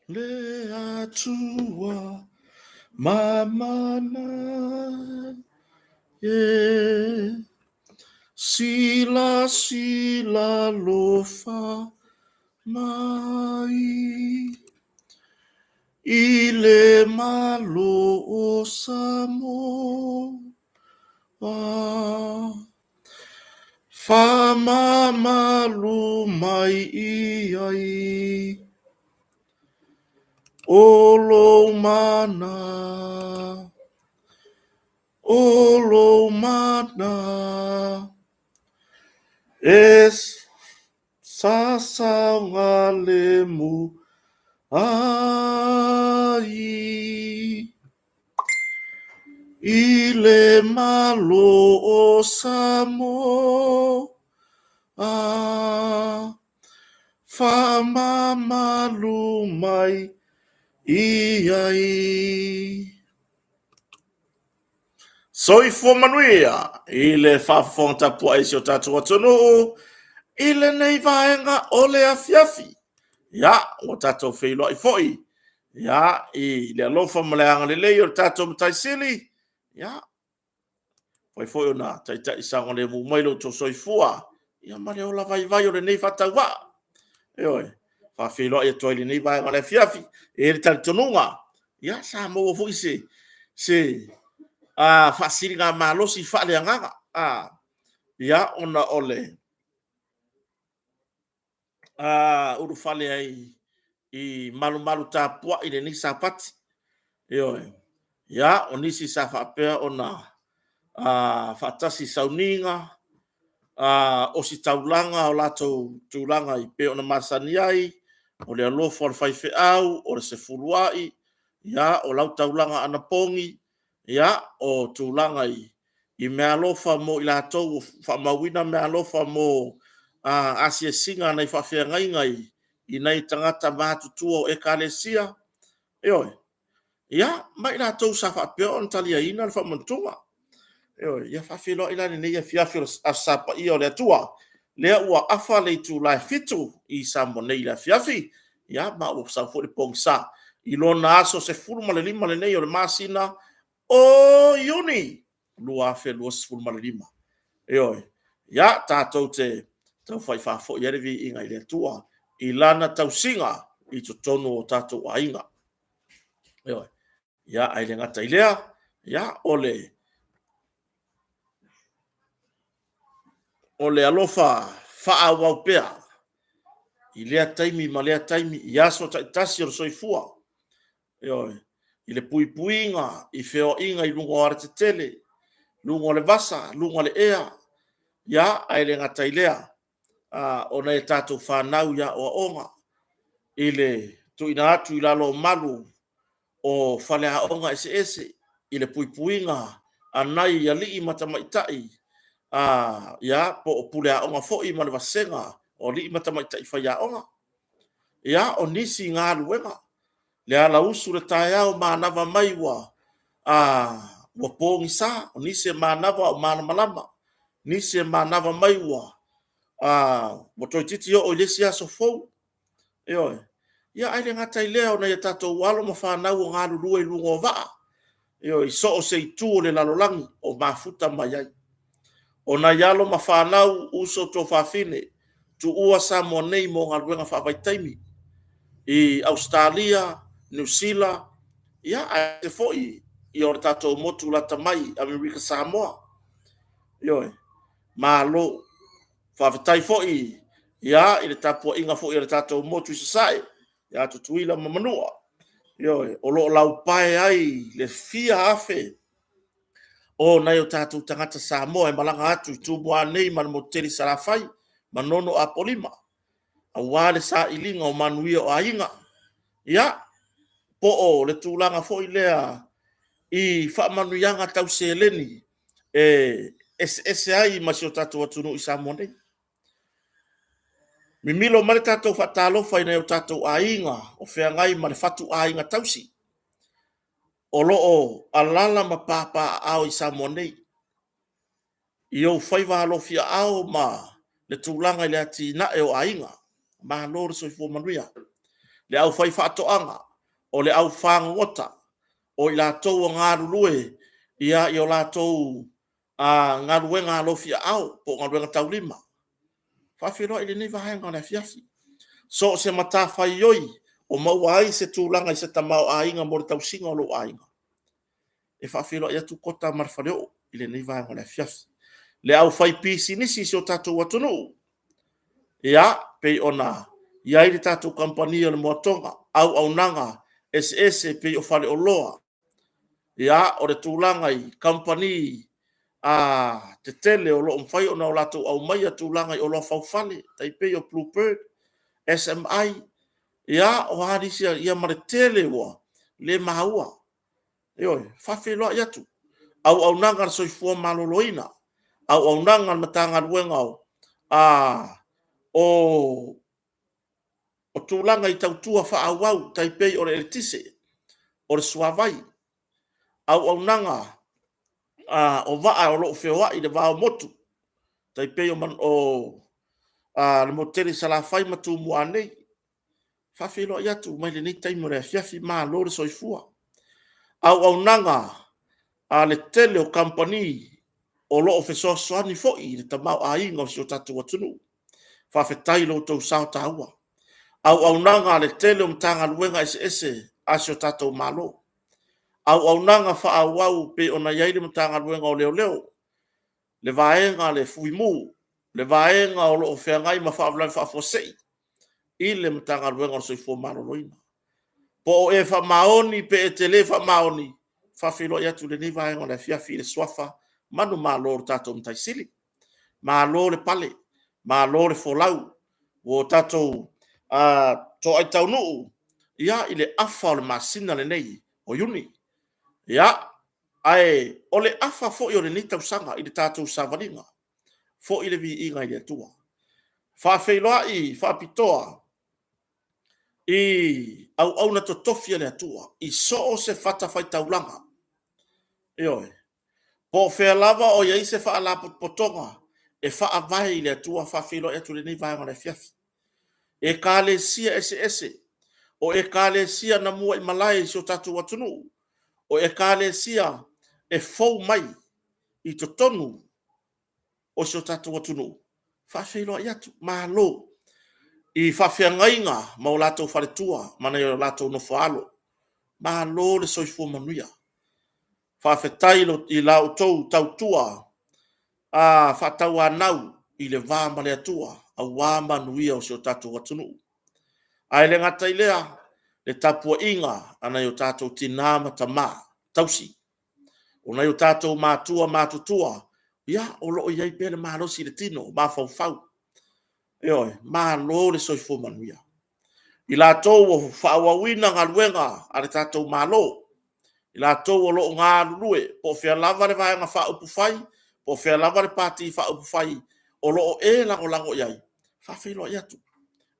le atua mamana ye sila sila lofa mai ile malo o Fama malu mai iai Olo mana Es sasa lemu ai Ile malo o Fama malu mai iai. Soifo manuia, ile fafonta pua isi o tatu watunu, ile nei vaenga ole afiafi. Ya, o tatu feilo ifoi. Ya, ile alofa maleanga lele o tatu mtaisili. Ya, foi na taita isanga le mumailo to soifua. Ya mare ola vai o le nei fatawa. Eoi, fa feilo e toile nei vaenga le afiafi. E le tantonunga. Ya, sa mo fo ise. Se fasiri nga malosi fale nganga ya ona ole uru fale ai I malu tapua ile ni sapati yo ya onisi safa pe ona fatasi sauninga o si taulanga o lato tulanga I pe ona masani ai o le alo for fai fe au o se fuluai ya o lau taulanga anapongi ya o tulanga I mea alofa mo I latou fa mawina mea alofa mo asia singa na I whawhia ngai I nei tangata mātutua o ekalesia oi ya mai latou sa whapea on talia ina le whamantunga oi ya whawhilo ina ni nei fiafio asapa I o le atua lea ua afa le tu lai fitu I sambo nei la fiafi ya ma o sa fo le pongsa I lona aso se fulu ma le lima le nei o le masina o yuni lua fe lua sful malima oi ya tatou te tau fai fa fo ia vi inga I le tua I lana tau singa I to tonu o tatou ainga oi ya ai le ngata ilea ya ole alofa fa au pea I lea taimi ma lea taimi ya so tasi o soifua oi I le puipuinga I feo inga I lungo artetele lungo le vasa lungo le ea ya ai le ngata ilea ona e tatou whanau ya o onga ile tu ina atu I lalo malu o whale a onga ese ile puipuinga anai ya lii matamaitai ya po o pule a onga fo I male vasenga o lii matamaitai whai a onga ya o nisi ngā luenga le ala usu le tae au manava mai wa wa pōngi sa o nisi manava o mana malama nisi manava mai wa mo toi titi o ilesi aso fou oi ia ai le ngata I lea ona ia tatou walo ma whanau o ngā lulua I lunga o vaa oi so o se itu o le lalolangi o mafuta mai ai ona ialo ma whanau uso to whawhine tu ua sa mo nei mo ngā luenga whawhaitaimi I Australia New Zealand ia ai te foi I o tatou motu lata mai Amerika Samoa oi malo whawhitai foi ia I le tapua inga foi I le tatou motu I sasai ia tutuila mamanua oi o lo lau pae ai le fia afe o nai o tatou tangata Samoa e malanga atu I tūmua nei man moteri sarafai manono a polima a wale sa ilinga o manuia o ainga ia po o le tūlanga foi lea I whaamanuianga tau se leni ese ai masi o tatou atunu I Samoa nei mimilo male tatou whatalofa I nei o tatou ainga o whea ngai male whatu ainga tausi o loo alala ma papa ao I Samoa nei I o whaiva alofia ao ma le tūlanga I le ati na e o ainga ma lor so I manuia le au fai whaatoanga, o le au whangota, o i lātou ngā rurue, ia i o lātou ngā ruenga lofia au, po ngā ruenga taulima. Whawhiroa i le nei vahenga na fiafi. So se mata whai oi, o maua ai se tūlanga i se tamau ainga mo le tausinga o lo ainga. E whawhiroa i atu kota marwhareo, i le nei vahenga na fiafi. Le au whai pisi nisi si o tātou atunu. Ia, pei ona, ia i le tātou kampania le moatonga, au nanga, SS pei o whale o loa. Ia, o le tūlanga i kampani te tele o lo mwhai o na o lātou au mai a tūlanga i o loa whauwhale, tai pei o Bluebird, SMI, ia, o hadisia ia mare tele wa, le mahaua. Ioi, whawhiroa i atu. Au nanga soifua maloloina, au nanga matanga ruenga o tūlanga i tautua whaawau, tai pei o le eletise, o le suavai, au nanga o waa o loo whioa i le vao motu, tai pei o man o le moteri salafai matu mua nei, whawhiroa i atu, mai le nei taimo rea fiafi maa lore soifua. Au nanga le tele o kampani o loo whesoasoani fo'i, le tamau a inga o si o tatu watunu, whawhetai lo tau sao taua. Au nanga le tele o mtanga luenga ese asi o tatou malo. Au nanga whaawau pe ona yaile mtanga luenga o leo. Le vaenga le fuimu, le vaenga o loo whiangai ma whaavlai whaafosei, i le mtanga luenga o soifua malo loina. Po o e whamaoni pe e tele whamaoni, whawhiro i atu le ni vaenga o le fiafi le swafa, manu malo o tatou mtaisili. Malo le pale, malo le folau, o tatou to ai tau nuu, ia i le afa o le masina le nei, o yuni. Ia, ai, o le afa fo i o le ni tausanga i le tatou savalinga, fo i le vi inga i le atua. Whawhiloa i, whapitoa, i au na totofia le atua, i so o se fata fai taulanga. Ioi, po whea lava o iai se wha la potonga, e wha vai le atua, whawhiloa i atu le ni vaenga le fiafi. E kāle sia ese, o e kāle sia na mua i malai si o tatu watunu, o e kāle sia e fau mai i to tonu o si o tatu watunu. Whawhiloa i atu, malo, i whawhiangainga ma o lātou wharetua, mana i o lātou no whaalo, malo le soifua manuia. Whawhetai i lau tautua, whatau anau i le vāma le atua, a wāma nuia o si o tātou watunu. Ai le ngata i lea, le tapua inga, ana i o tātou tinama tamā, tausi. O na i o tātou mātutua, ia, o loo iai pēle mālosi le tino, māwhau. Ioi, mālo le soifua manuia. I lātou o whaawawina ngā luenga, a le tātou mālo. I lātou o loo ngā lulue, po whea lava le vaenga whaupu whai, po whea lava le pāti whaupu whai, o loo e lango iai. Whawhilo i atu.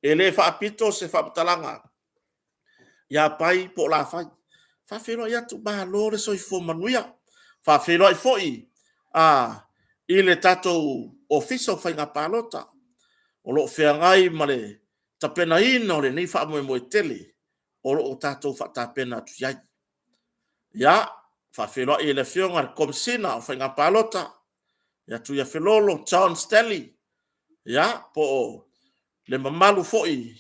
E le whaapito se whaapatalanga. Ia pai po la whai. Whawhilo i atu, mālo le soifua manuia. Whawhilo i fo'i. I le tātou ofiso whai ngā pālota. O loo wheangai ma le tapena ina o le nei whaamoe tele. O loo tātou whaatapena atu iai. Ia, whawhilo i le whionga komisina o whai ngā pālota. Ia tu ia whelolo, John Stanley. Ia, po le mamalu fo'i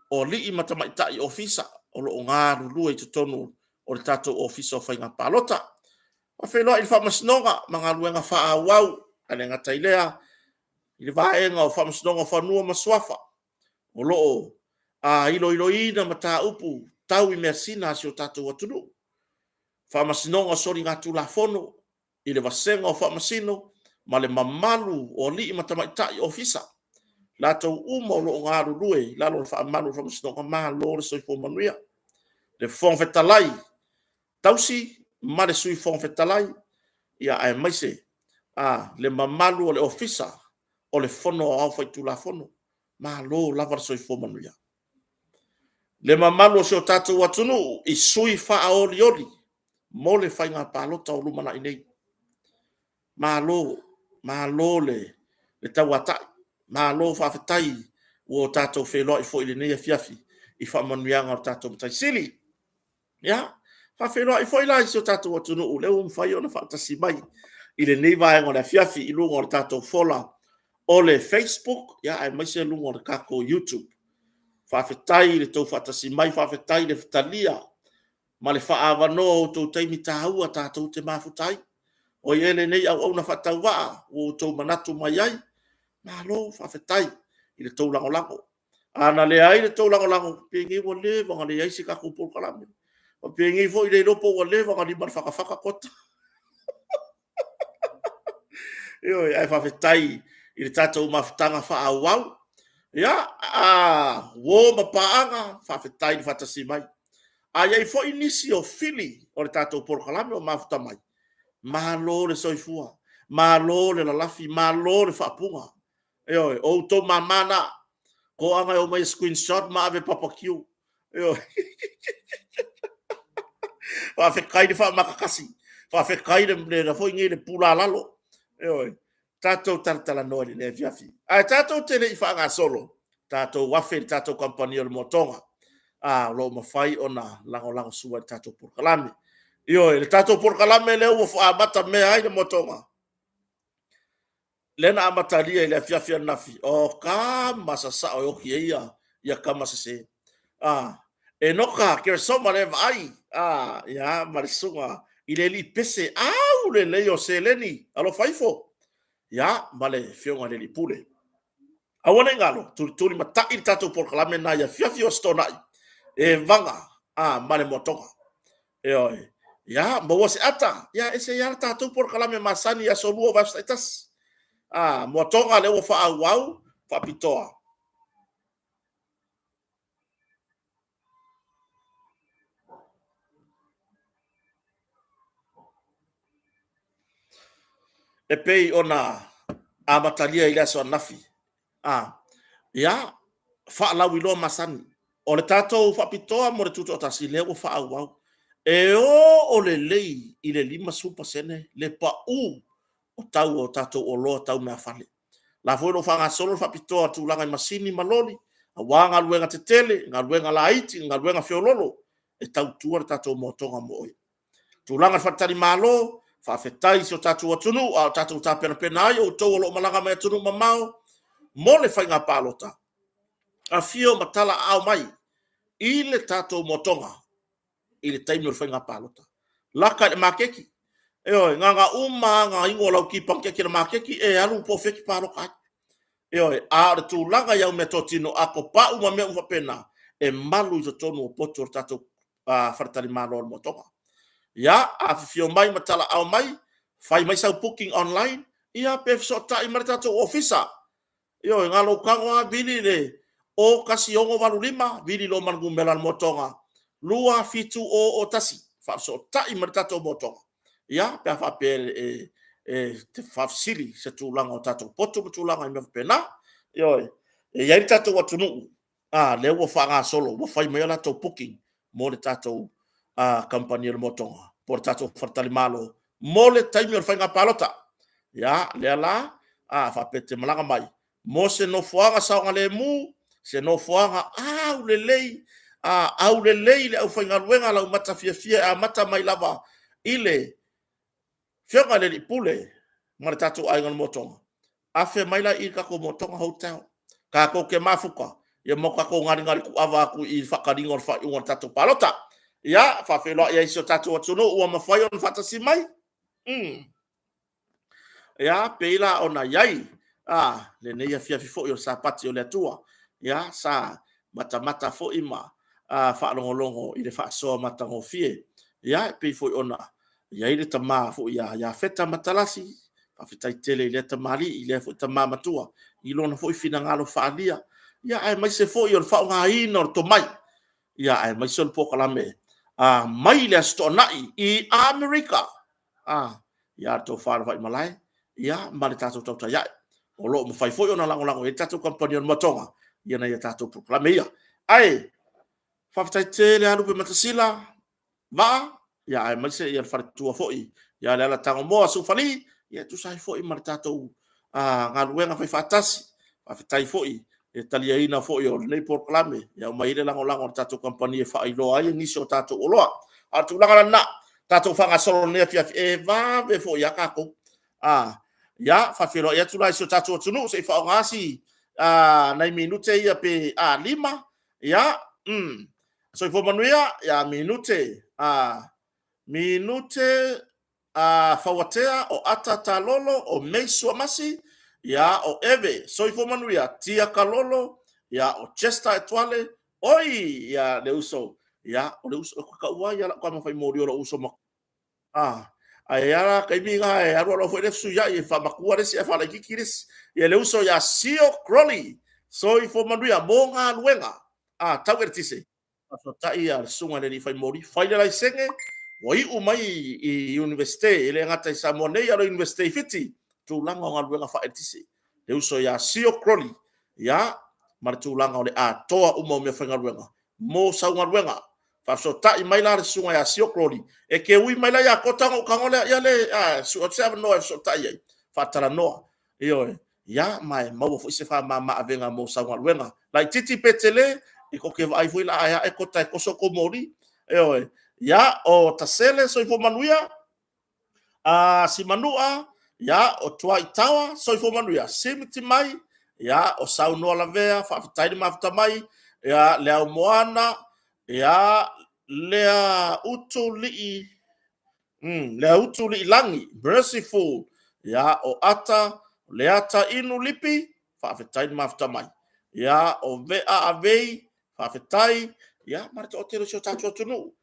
o li'i matamaitai ofisa o loo ngā rulua i tutonu o le tātou ofisa o whai ngā pālota. Whawhiloa i le whaamasinoga, mga luenga whaawau, ane ngā tailea, i le vaenga o whaamasinoga whanua maswafa. O loo ina mata upu, tau i mea sina si o tātou atunu. Whaamasinoga sori ngā tūlafono, i le vasenga o whaamasino, ma le mamalu o li'i matamaitai ofisa. Lātou uma o loo ngā rurue, lalo le whaamalu whaamasinoga mālo le soifua manuia. Le whongwhetalai, tausi, ma le sui whongwhetalai, ia ai maise, le mamalu o le ofisa, o le whono o au whaitu la whono, mālo lava le soifua manuia. Le mamalu o seo tātou atunu, i sui wha oli, mo le whai ngā pālota o lumana i nei. Mālo le tauatai. Mālo whawhetai o tātou wheloa i fo i le nei fiafi. i whamanuianga o tātou matai sili. Ia, whawhenua i whai lai si o tātou atunu u leo mwhai o na whaatasi mai. I le nei vai ngona fiafi i lunga o tātou whola o le Facebook, ia ai mai se lunga o le kako YouTube. Whawhetai le tau whaatasi mai, whawhetai le whatalia, ma le whaavano o tau teimi tāua tātou te mafutai. O iele nei au na whatau waa, o tau manatu mai ai, ma lo whawhetai i le tau lango lango. Ana le ai le tau lango lango, pengi wa le, wanga le ai si kako pol kalame. O pengi fo i le lopo wa le, wanga li man whakawhaka kota. Io ai whawhetai i le tātou mawhitanga whaawau. Ia, wo mapaanga, whawhetai ni whatasi mai. Ai ai fo inisi o fili o le tātou porokalame o mawhita mai. Malo le soifua, malo le lalafi, malo le whaapunga. Io, o tō mamana, ko anga o mai screenshot ma ave papakiu. Io, whawhekai ni whaamakakasi. Whawhekai le fo ingi le pula lalo. Io, tātou taratala noa ni le fiafi. Ai tātou tene i whaanga solo. Tātou wafe, tātou kampani o le motonga. Lo mawhai o na lango sua tātou porokalame. Io, le tātou porokalame leo o whaamata mea ai le motonga. Lena amatalia i le fiafi nafi. O ka masasa o yoki ia ka masase. E noka, kere soma le vai. Ia, marisunga. I le li pese au le leo se leni. Alo faifo. Ia, male fionga le li pule. Awane ngalo, tuli matai i tātou porokalame na ia fiafi o stonai. E vanga, male motonga. Oi. Ya, maua se ata. Ya, ese ya tātou porokalame masani ya solua vasta itas. Motonga le o whaauau, whapitoa. E pei ona amatalia i leso nafi. Ya, whaalau i loa masani. O le tātou whapitoa mo le tuto o tasi le o whaauau. E o le lei i le 5% le pau o tau o tātou o loa tau mea whale. La fwero whanga solo whapitoa tūlanga i masini maloli, a wā ngā luenga te tele, ngā luenga la iti, ngā luenga whiololo, e tau tua tātou motonga mo oi. Tūlanga whatari malo, whawhetai si o tātou atunu, a tātou tā pena pena ai, o tau o lo malanga mea atunu mamao, mo le whainga pālota. A whio matala au mai, i le tātou motonga, i le taimi o le whainga pālota. Laka le makeki. Oi, nganga nga ingo lau ki pankeki na makeki, alu po feki pāroka. Oi, le tūlanga iau me totino ako pa uma mea uwa pena, e malu i tonu o poto o tātou wharatari mālo o motonga. Ia, whiwhio mai matala au mai, whai mai sau booking online, ia pefso ta i mara tātou ofisa. Oi, ngalo kangoa vili le, o kasi ongo walu 5, vili lo mangu melan motonga. Lua fitu o tasi, whapso ta i mara tātou motonga. Ia, pia whapere te whafsili se tūlanga o tātou poto mo tūlanga i mewa pena. Ioi, iai tātou atunuu. Leo wa whanga solo, wa whai mea la tau booking mo le tātou kampani o le motonga. Po le tātou whartali malo. Mo le taimi o le whainga pālota. Ia, lea la, whapete malanga mai. Mo se no whanga saonga le mu, se no whanga au le lei le au whainga ruenga lau mata fia mata mai lava ile whionga le li pule, ma le tātou ainga motonga. Awhe maila i kako motonga hotel. Kako ke mafuka. Ia mo kako ngari ku awa aku i whakaringa o whaunga tātou pālota. Ia, whawheloa ia isi o tātou atuno, ua mawhai on whatasi mai. Ia, peila o na iai. Le neia fiafi fo i o sa pati o le atua. Ia, sa mata fo ima. Whaalongolongo i le whaasoa matango fie. Ia, pei fo i ona. Ia ile tama fu ia feta matalasi fa feta tele ile tamali ile fu tama matua i lona fu fina ngalo faalia ia ai mai se fu i fa nga ino to mai ia ai mai sol po kalame mai le sto nai I America ia to far vai malai ia mali tatu tau ia o lo mo fai fu ona lango e tatu company on motonga ia na ia tatu po kalame ia ai fa feta tele alu pe matasila va ia ai mai se ia fartua foi ia le ala tango moa su fali ia tu sai foi mar tatou nga luenga fai fatasi fa fetai foi e taliaina fo yo nei proclame ya mai le lango tato company fa ilo ai ni so tato oloa atu langa na tato fanga solo ne fia e va be fo ya kako ya fa filo ya tula so tato tunu se fa ngasi nai minute ia pe lima ya so fo manuia ya minute minute fawatea o ata talolo o meiso masi ya o eve so fo manuia tia kalolo ya o chester etwale oi ya le uso ya o le uso ka ua ya kwa ma fai mori o uso ma ayara kai mi ga ya ro fo le su ya e fa makua le se fa la kikiris ya le uso ya sio crowley so fo manuia monga luenga tauertise so tai ya sunga le fai mori fai le senge wai umai i universite ele ngata sa mone ya universite fiti tu langa nga fa etisi le uso ya sio crowley ya martu langa ole toa uma me fanga luenga mo sa nga fa so tai mai la sunga ya sio crowley e ke ui mai la ya kota ngo kangole ya le so observe no so tai fa tara no yo ya mai mau fo se fa mama avenga mo sa nga luenga like titi petele e ko ke vai foi la ya e kota ko so ko mori yo ya o tasele so fo manuia si manua ya o tua itawa so fo manuia simiti mai ya o sauno la vea fa taidi mafta mai ya lea moana ya lea utuli lea utuli langi merciful ya o ata leata inu lipi fa taidi mafta mai ya o vea avei fa tai ya marto o tero so tato tunu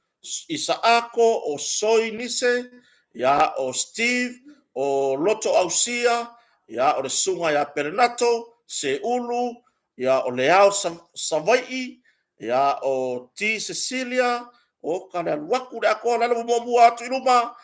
Isaako o Soi Nise ya o Steve o Loto Ausia ya o le sunga ya Pernato se ulu ya o Leao Savai ya o T Cecilia o kana waku da ko la mo atu iluma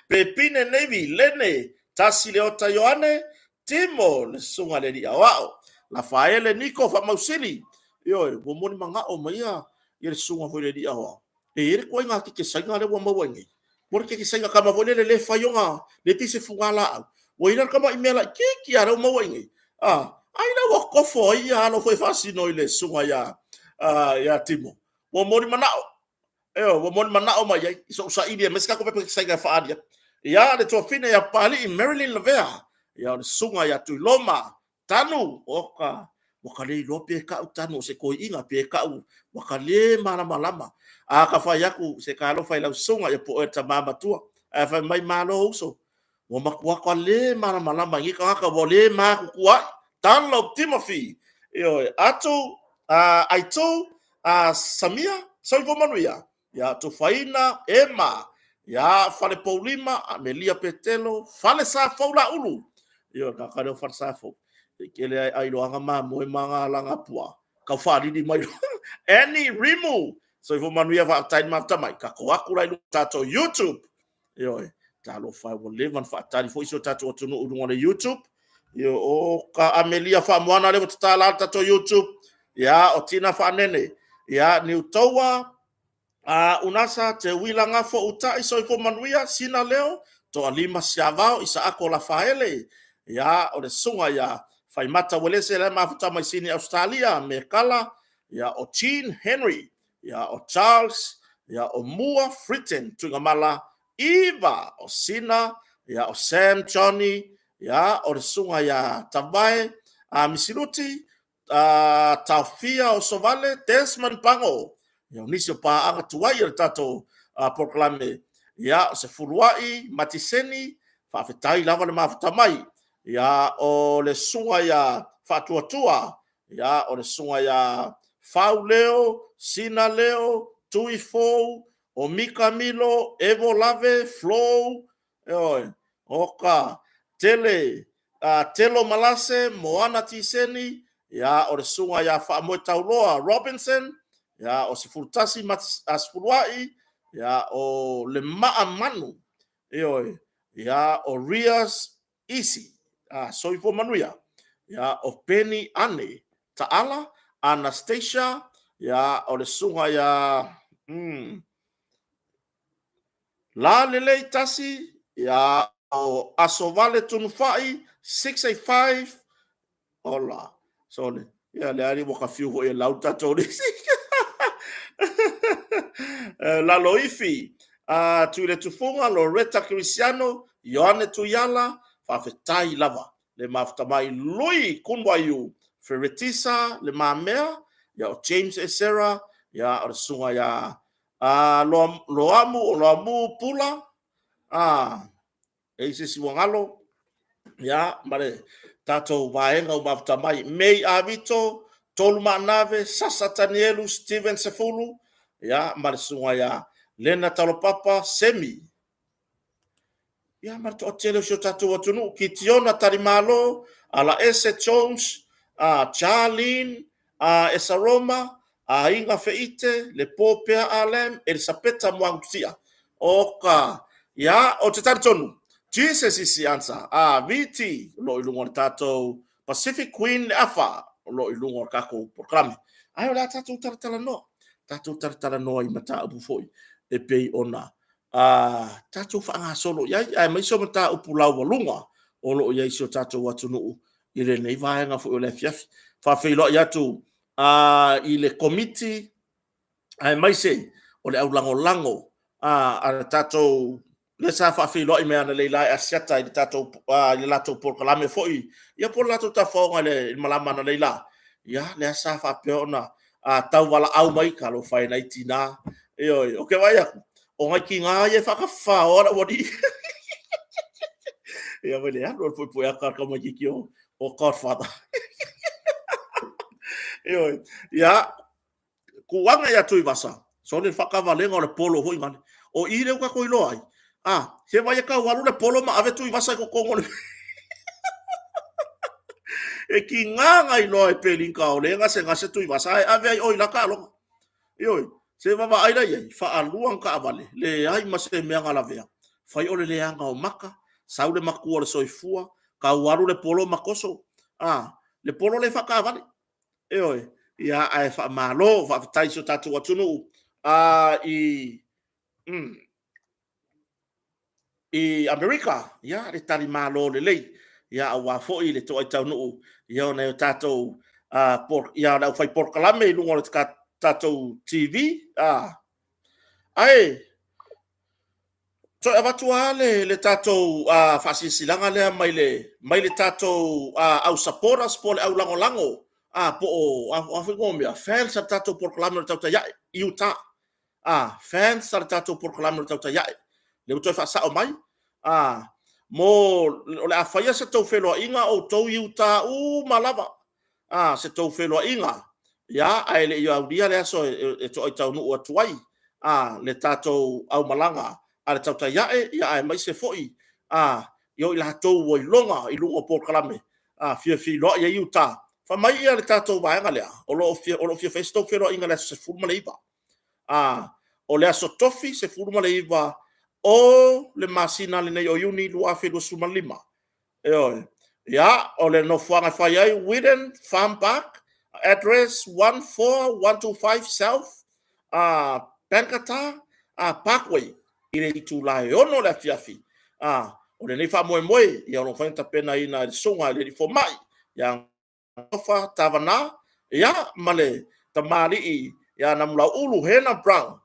Pepine Nevi Lene Tasi Leota Yohane Timo le sunga le dia wao Rafaele Nico fa mausili yo mo moni manga o maia ia le sunga foi le dia ho e ele ko inga ke sainga le wa mawangi porque ke sainga kama vole le fayonga le tise fungala o ina kama imela ki ara mawangi aina wa kofo ia no foi fasino ile sunga ya timo mo moni manao mo moni manao mai so sa idia meska ko pe sainga fa adia ya le tofine ya pali in Maryland Lavea ya le sunga ya tuiloma tanu oka wakale lope ka utano se ko inga pe ka wakale malama ka fa yaku se ka lo fa la sunga ya po eta mama tua fa mai malo uso wa makwa ka le malama ngi ka vole ma ku wa tanlo Timothy yo atu aito Samia so vo manuia ya to faina ema ya fale Paulima Amelia Petelo fale sa faula ulu yo ka ka fa sa fo kele ai lo anga ma mo manga langa pua ka fari di mai any remove so if manuia va time after mai ka ko akura lu tato YouTube yo talo fa wo levan fa tali fo iso tato tunu udu ngone YouTube yo o ka Amelia fa mwana le tala tato YouTube ya o tina fa nene ya ni utowa unasa te wilanga fo uta iso ifo manuia sina leo to alima siavao isa ako la faele ya o le sunga ya fai mata welese le mafuta mai sini Australia me kala ya o Jean Henry ya o Charles ya o Mua Fritten tungamala Eva o Sina ya o Sam Johnny ya o le sunga ya Tavae Misiluti Taufia o Sovale Desmond Pango ya unisio pa anga tuai le tato proclame ya se furuai matiseni fa fetai lava le mafuta mai ya o le sunga ya fatuatua ya o le sunga ya Fau Leo Sina Leo Tui Fou o Mika Milo Evo Lave Flow oka tele Telo Malase Moana Tiseni ya o le sunga ya fa mo tauloa Robinson ya o se furtasi asfuruai ya o le maamanu ya o Rias Isi soi fo manuia ya o Penny Ane Taala Anastasia ya o le sunga ya la lele tasi ya o Asovale Tunufai 685 Ola. Sole. Ya le ari mo ka fiu e lau tatou nisi. La loifi. Tu le tufunga Loretta Cristiano, Ioane Tuyala, whawhetai lava. Le mafutamai lui kunwaiu. Feretisa, le mamea, ya o James Esera, ya o sunga ya loamu o loamu pula. Eise si wangalo. Ya, mare, tatou vaenga o mafutamai. Mei Avito, Tolu Manave, Sasa Tanielu, Steven Sefulu, ya, mare sunga ya Lena Talopapa, Semi. Ya, mare to tele sio tatou watunu, Kitiona Tarimalo, ala Ese Jones, Charlene, Esaroma, Inga Feite, Le Popea Alem, Elisabetta Mwangutia. Oka, ya, o te tonu. Jesus is the answer. Viti, lo ilungon tato Pacific Queen afa, lo ilungon kako proklame. Ayo la tato tartala no. Tato tartala no I mata abu foi. E pei ona. Tato whaanga solo. Ai mai so mata upulau walunga. Olo yai so tato watunu. Ile nei vaenga fo ole fiafi. Fa feilo yatu. Ile committee. Ai mai se. Ole au lango. Tato le sa fa fi lo i me ana le la asiata i tato le lato por kalame foi ia por lato ta fonga le malama na le la ia le sa fa peona tau wala au mai ka lo fai na itina o ke vai o ngai ki nga ia fa ka fa ora wodi ia vele ya lo foi poia ka como ki o Godfather ia kuanga ya tui vasa so le fa ka valenga le polo hoi ngani o ile ka ko ilo ai se vai ka walu le polo ma ave tu vasa ko kongo e ki nganga i no e pelin ka o le nga se tu vasa ave ai oi la ka lo se va ai la ye fa aluang ka vale le ai ma se me ngala vea fai ole le anga o maka sau le maku o le soifua ka walu le polo makoso le polo le fa ka vale ia ai fa malo fa tai so tatu watunu i America, ia le tari malo le lei, ia awa foi le toi tau nuu, ia ona tatou, ia na fai por kalame lungo le tatou TV, ai, so avatua le tatou fasisilanga lea mai le tatou au saporas po le au lango, po o afingomia, fans sa tatou por kalame le tatou ia, Utah, fans sa tatou por kalame le tatou ia, le utoi fa sa o mai, mo le afaia se tau whelua inga o tau Utah malava. Se tau whelua inga. Ia, ai le iau dia le aso e to ai tau nuu atuai. Le tatou au malanga. Le tau ta iae, ia ai mai se foi. Io i la tau wai longa i lunga por kalame. Fia loa ia Utah. Fa mai ia le tatou vaenga lea. O lo fia fes tau whelua inga le se furma le iwa. O le aso tofi se furma le iwa. O le masina le nei o yuni lua fe do sumalima. Ya, o le no fuanga fai ai Widen Farm Park, address 14125 South, Pankata, Parkway, i le itu lai ono le fiafi. O le nei fa moe moe, ia ono whainta pena ina i sunga le fo mai, ia ngofa tavana, ia male tamari i, ia namula ulu hena brown.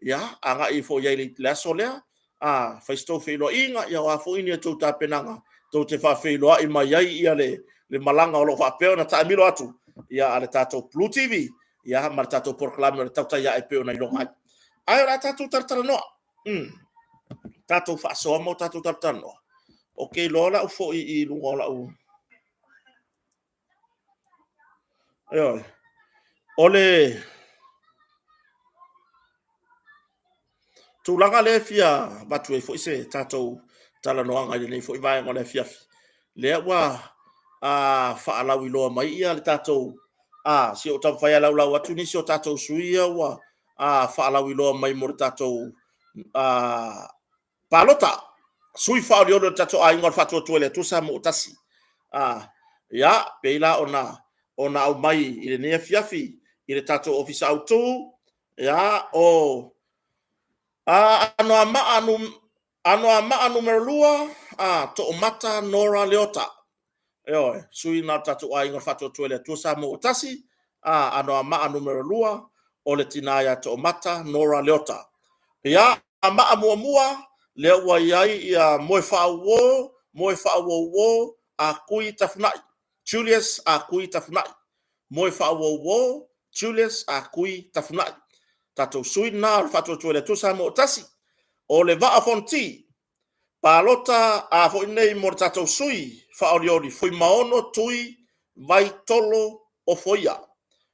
Ya anga i fo yai le aso lea fa sto fe lo inga ya wa fo ini to ta penanga to te fa fe lo i mai ai ia le malanga o lo fa pe na ta milo atu ya ale tato Blue TV ya mar tato por clame le tata ya e pe na longa ai la tato tartara no tato fa so mo tato tartara no okay lo la fo i lu la u ole tulaga le fia batu e foi se tatou talanoaga i lenei foi vaega o le afiafi lea ua faalau iloa mai ia le tatou si o tamafai alaulau atu nisi o tatou suia ua faalau iloa mai mo le tatou palota sui faaoliolo le tatou aiga o le faatuatua i le atusa mo o tasi ia pei la ona au mai i lenei afiafi i le tatou ofisa autū ia o ano ama numero lua to mata Nora Leota Eo, sui na tatu ai ngor fatu tuele tu sa mo tasi, ano ama numero lua, o le tinaya to mata Nora Leota. Ia ama mua le wa yai ia moe wo a kui tafnai. Julius a kui tafnai. Moe wo Julius a kui tafnai. Tato sui na fatu tuele tu sa mo tasi. O le va fonti. Palota a fo nei mo tato sui fa oriori fui maono tui vai tolo o foia.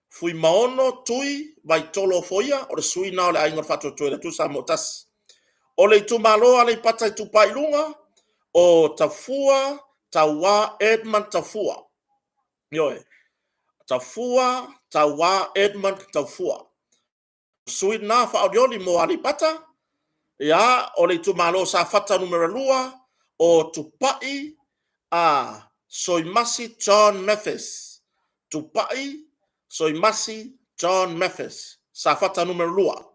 Fui maono tui vai tolo o foia o le sui na o le ainga fatu tuele tu sa mo tasi. O le tumalo ale pata tu pailunga o tafua tawa Edmund tafua. Yoe. Tafua tawa Edmund tafua. Sui na fa oriori mo ale pata. Ya, o le tumalo sa fata numero lua o tupai a Soimasi John Memphis. Tupai Soimasi John Memphis. Sa fata numero lua.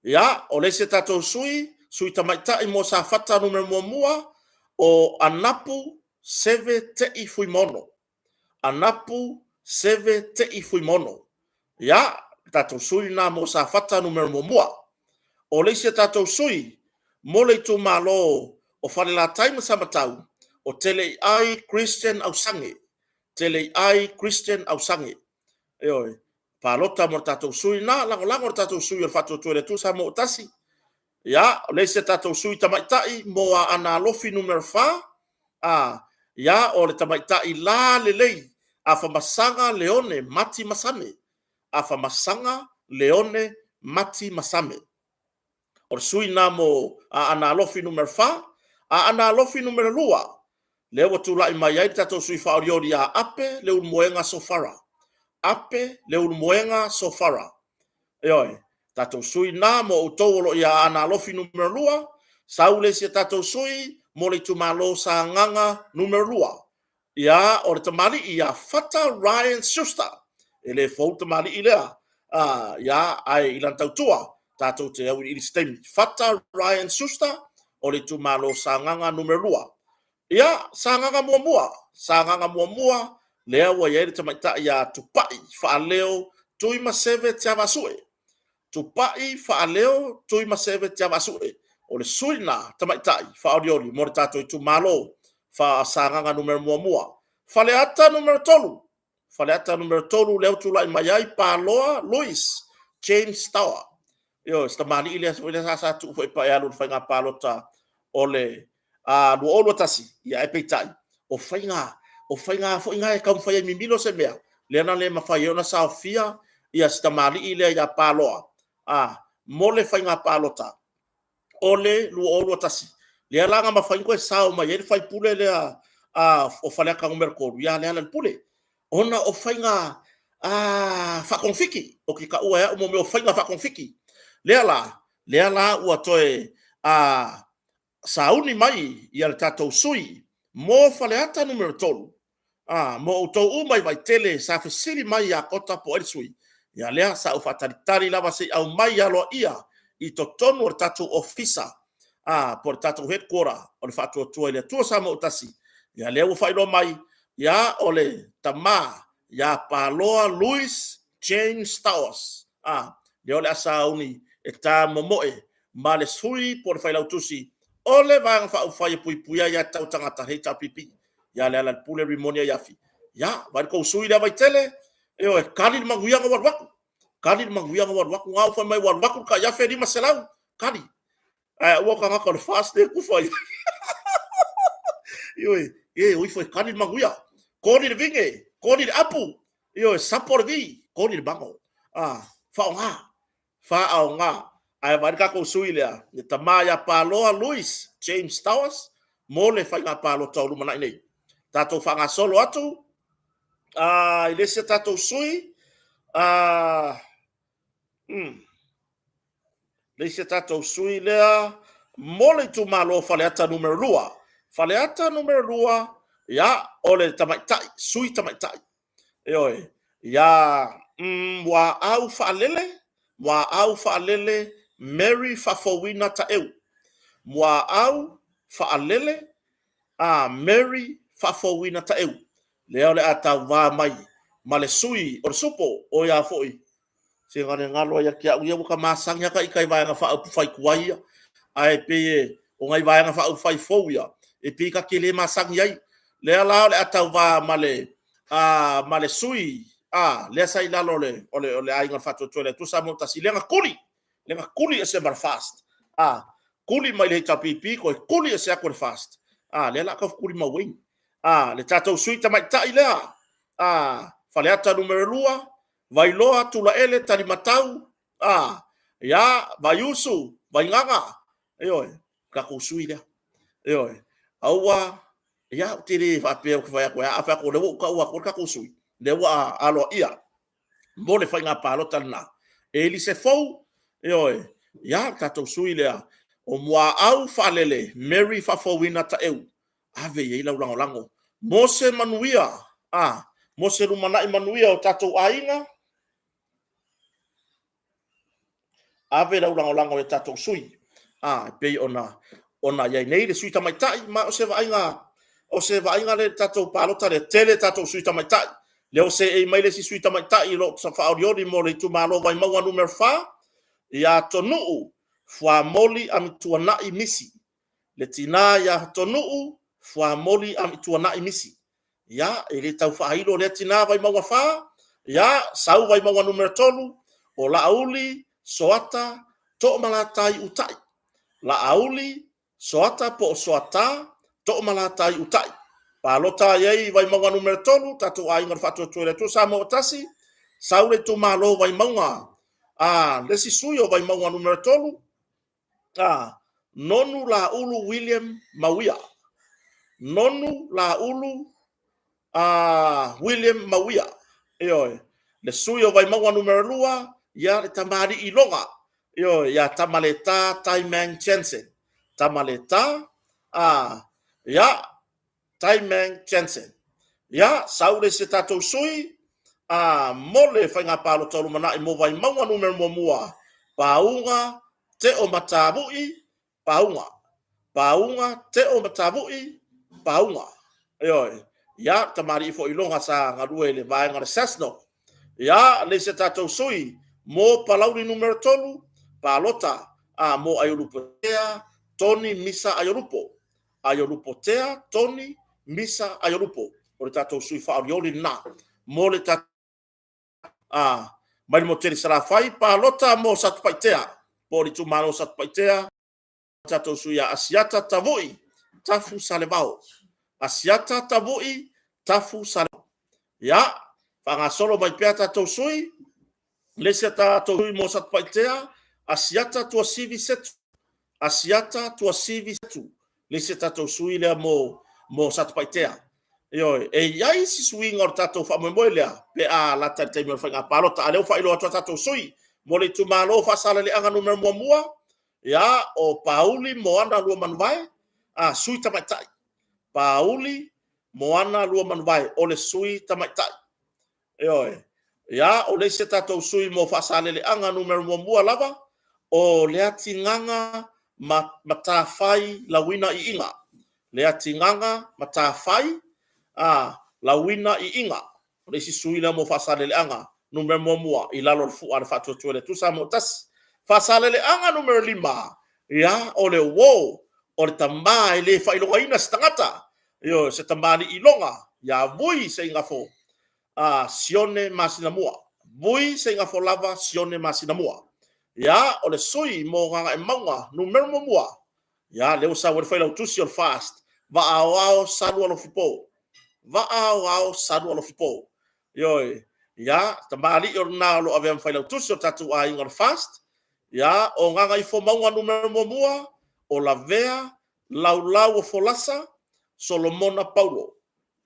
Ya, o le se tato sui tamaitai mo sa fata numero mua o anapu seve te I fuimono. Anapu seve te I fuimono. Ya, tato sui na mo sa fata numero mua. O le se tatou sui, mo le tu malo o whare la taima samatau, o tele ai Christian au sange. Tele ai Christian au sange. Eoi, palota mo tatou sui na, lango tatou sui o whatu tuere tu sa mo utasi. Ya, o le se tatou sui tamaitai mo a ana lofi numero 4. Ya, o le tamaitai la lelei, a whamasanga leone mati masame. A whamasanga leone mati masame. O sui na mo a ana lofi numero 4, a ana lofi numero 2. Le wa tu lai mai ai tato sui fa oriori a ape le un moenga sofara. Ape le un moenga sofara. Eoi, tato sui na mo utolo ia ana lofi numero 2, saule se tato sui mo le tu malo sa nganga numero 2. Ia o le tamali ia fata Ryan Schuster. Ele fou tamali ilea. Ia ai ilan tautua. Tato te au I stemi. Fata Ryan Schuster o le tu malo sa nganga numero 2. Ia sanganga mua lea wa yeri tamaita ia tupai faaleo tuima seve tiava sue. Tupai faaleo tuima seve tiava sue. O le suina tamaitai faoriori mo tato tu malo fa sanganga numero mua. Faleata numero 3. Faleata numero 3 leo tu lai mayai paloa Louis James Tower. Yo stamani ile sa tu foi pa ya lu fa nga palota ole lu olo tasi ya epitai o fainga fo inga e kam fa mi milo se mea le na le ma fa yo na Sofia ia stamali ile ya paloa mole fainga palota ole lu olo tasi le langa ma fainga sa ma ye fai pule le o fale ka merko ya le ala pule ona o fainga fa konfiki o ki ka ua ya mo me o fainga fa konfiki le ala ua toe sauni mai ia le tatou sui mo faleata numero 3 mo utou mai vai tele sa fesili mai a kota po el sui ia lea sa u fatalitari lava se au mai alo ia I totonu o tatou ofisa por tatou headquarter o le fatu tua ile tua sa mo utasi ia lea u failo mai ia ole tama ia paloa Louis James Towers le ole asauni e ta momoe ma le sui por failau tusi ole vanga fa u fai puipuia ia tau tangata hei ta pipi ia le ala pule rimonia yafi ia vai ko sui le vai tele e kali manguia ngawar waku ngau fa mai war waku ka yafi di maselau kali wa ka ngaka le fast day ku fai oi foi kali manguia ko ni vinge ko ni apu sapor vi ko ni bango fa nga ai vai ka ko sui le ni tamaya paloa Louis James Towers mo le fai nga palo tau mana nei tato fa nga solo atu ile se tato sui le se tato sui le mo le tu malo faleata numero 2 ya ole tamaitai sui tamaitai ya wa au fa lele Mary Fafowina ta eu. Mua au faalele Mary whawhawina ta eu. Leo le atau wā mai, ma le sui o le supo o ia foi. Se ngane ngalo ia kia uia waka masang yaka ikai vaenga wha fai kuaia. Ai pe o ngai vaenga wha fai fouia. E pe ka kele masang iai. Lea lao le atau wā ma le sui. Lea sai lalo ole ainga wha tuatue tu sa mo tasi. Lenga kuli e se mar fast. Kuli mai le hita pipi ko kuli e se akore fast. Lea la kau kuli mawing. Le tatou sui tamai tai lea. Faleata numero 2. Vailoa tula ele tali matau. Ya vayusu, vainganga. Ka kusui lea. Aua ya tiri fa pe ko fa ko afa ko le ko ka kusui. Le wa alo ia. Mole fa nga palota na. Eli se fou. Ya tatou sui lea. O mua au falele Mary fa fowina ta eu. Ave ye la lango. Mose manuia. Mose rumana manuia o tatou ainga. Ave la lango e tatou sui. Pe ona ye nei le sui tamai tai ma o se vainga le tatou palota le tele tatou sui tamai tai. Le o se e mai le si sui tamai tai lo sa fa oriori mo le tu malo vai maua numero 4. Ya tonu fua moli am tuana imisi. Le tina ya tonu fua moli am tuana imisi. Ya ele tau fa hilo le tina vai maua 4. Ya sau vai maua numero 3 o la auli soata to malatai utai. La auli soata po soata to malatai utai. Palota yei vai maua numero 3 tatu ainga fatu tuele tu sa mo tasi. Sau le tu malo vai maua. Le si suyo vai maua numero 3. Nonu la ulu William Mawia. Nonu la ulu William Mawia. Le suyo vai maua numero 2. Ya le tamari ilonga. Ya tamaleta Taimang Jensen. Tamaleta. Ya Taimang Jensen. Ya saule se tatou sui. Mole whainga palo tolu mana I mo vai maua numero mua. Paunga te o matabui. Paunga te o matabui. Paunga. Ya tamari ifo ilonga sa ngarue le vaenga le sasno. Ya le se tatou sui. Mo palauri numero 3. Palota. Mo ayolupotea. Tony Misa ayolupo. Ayolupotea. Tony Misa ayolupo. O le tatou sui whaorioli na. Mo le tatou mai mo teri sarafai palota mo satu paitea. Pori tu malo satu paitea. Tatou suia asiata tavui. Tafu salevao. Asiata tavui. Tafu salevao. Ya. Whanga solo mai pea tatou sui. Lese tatou sui mo satu paitea. Asiata tua sivi setu. Asiata tua sivi setu. Lese tatou sui lea mo satu paitea. Yai si swing or tatou fa moelea pe la tarte me fa palota ale fa ilo tatou sui mo le tu malo fa sala le anga numero mua ya o Pauli moana lua manvai sui tamatai Pauli moana lua manvai o le sui tamatai ya o le se tatou sui mo fa sala le anga numero mua lava o le atinganga matafai lawina I inga le atinganga matafai lawina I inga. Resi suila mo fasalele anga. Numero mua. Ilalo fu ar fatu tuele. Tu sa mo tas. Fasalele anga numero 5. Ya ole wo. Ole tamba ele fa ilonga ina stangata. Se tamba ni ilonga. Ya vui se inga fo. Sione masinamua. Vui se inga fo lava sione masinamua. Ya ole sui mo nganga maunga. Numero mua. Ya leo sa wale fa ilo tusi ol fast. Va ao salu alo fipo. Va'ao sadu alo fipo. Ya tamali orna lo ave mfaila tuso tatu inga fast. Ya o nganga ifo maunga numero mua o lavea laulau folasa Solomona Paulo.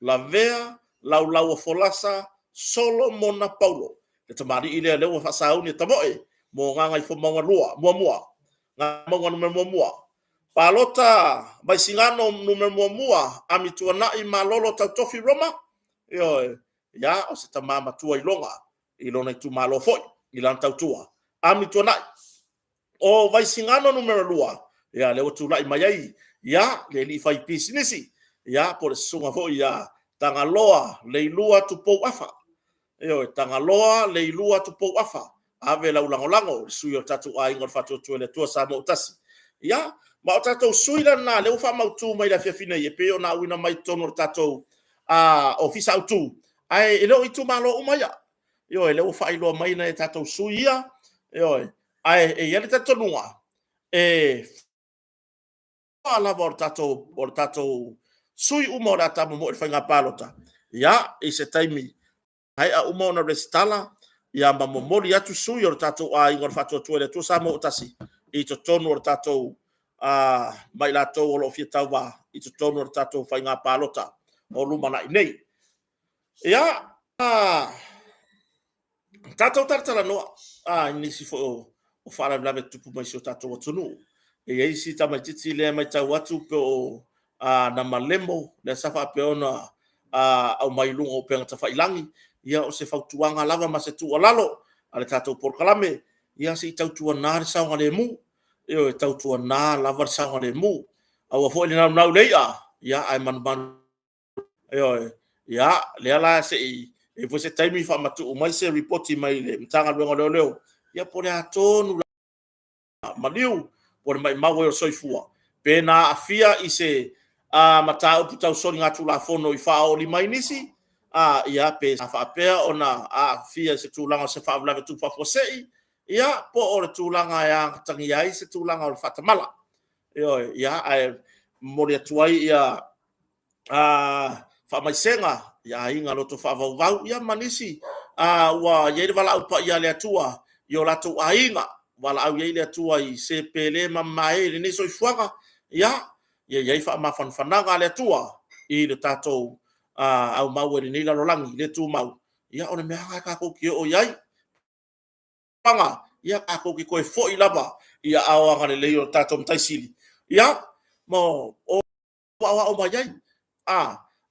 Lavea laulau folasa Solomona Paulo. Le tamali ile leo fa sauni tamoe mo nganga ifo maunga lua mua. Nganga maunga numero mua. Palota vai singano numero mua amituana I malolo tautofi Roma. Ya o se tamama tua ilonga. Ilona tu malo foi. Ilan tautua. Amituana. O vai singano numero 2. Ya leo tu lai mayai. Ya le li fai pisinisi. ia po le sunga fo ia tangaloa le ilua tu pou afa io tangaloa le ilua tu pou afa ave la ulangolango sui o tatu ai ngor fatu tu le tua sa mo tasi ia ma o tatu sui la na le ufa mau tu mai la fiafina ye pe ona wina mai tono tatu a ofisa tu ai ele o itu malo umaya io ele ufa ilo mai na tatu sui ia io ai e ele tatu nua e ala vortato sui umora tamu mo fanga palota ya e se taimi ai a umona restala ya ma momori atu sui or tato a ingor fatu tu le tu samo tasi i to tonu or tato a mai lato o lo fietawa i to tonu or tato fanga palota o lumana nei ya tato tartala no ni si fo o fala blave tu mai so tato o tonu e ai si ta mai titi le mai tau atu pe o na malemo le safa pe ona au mai lunga o penga ta failangi ia o se fautuanga lava ma se tu lalo ale tato por kalame ia se tau tu na sa ngale mu e tau tu na lava sa ngale mu au fo le na leia ia ai man ia le ala se e fo se taimi fa matu o mai se report mai le mtanga lo leo ia por atonu maliu por mai mawe o soifua pena afia i se mata o puta soni ngatu la fono i fa o li mai nisi ia pe fa pe ona afia se tulanga se fa blave tu fa fosei ia po o tulanga ya tangi ai se tulanga o fatamala ia ai moria tuai ia fa mai senga ia inga loto fa vau ia manisi wa ye vala upa ia le tua yo lato ainga wala au ye le tua i se pele mai ni so fuanga ia ye fa ma fan fananga le tua i le tato au mau ni la lolangi le tu mau ia ona me ka ko ki o yai panga ia ka ko ki ko fo i lava ia au nga le yo tato mtai sili ia mo o wa o mai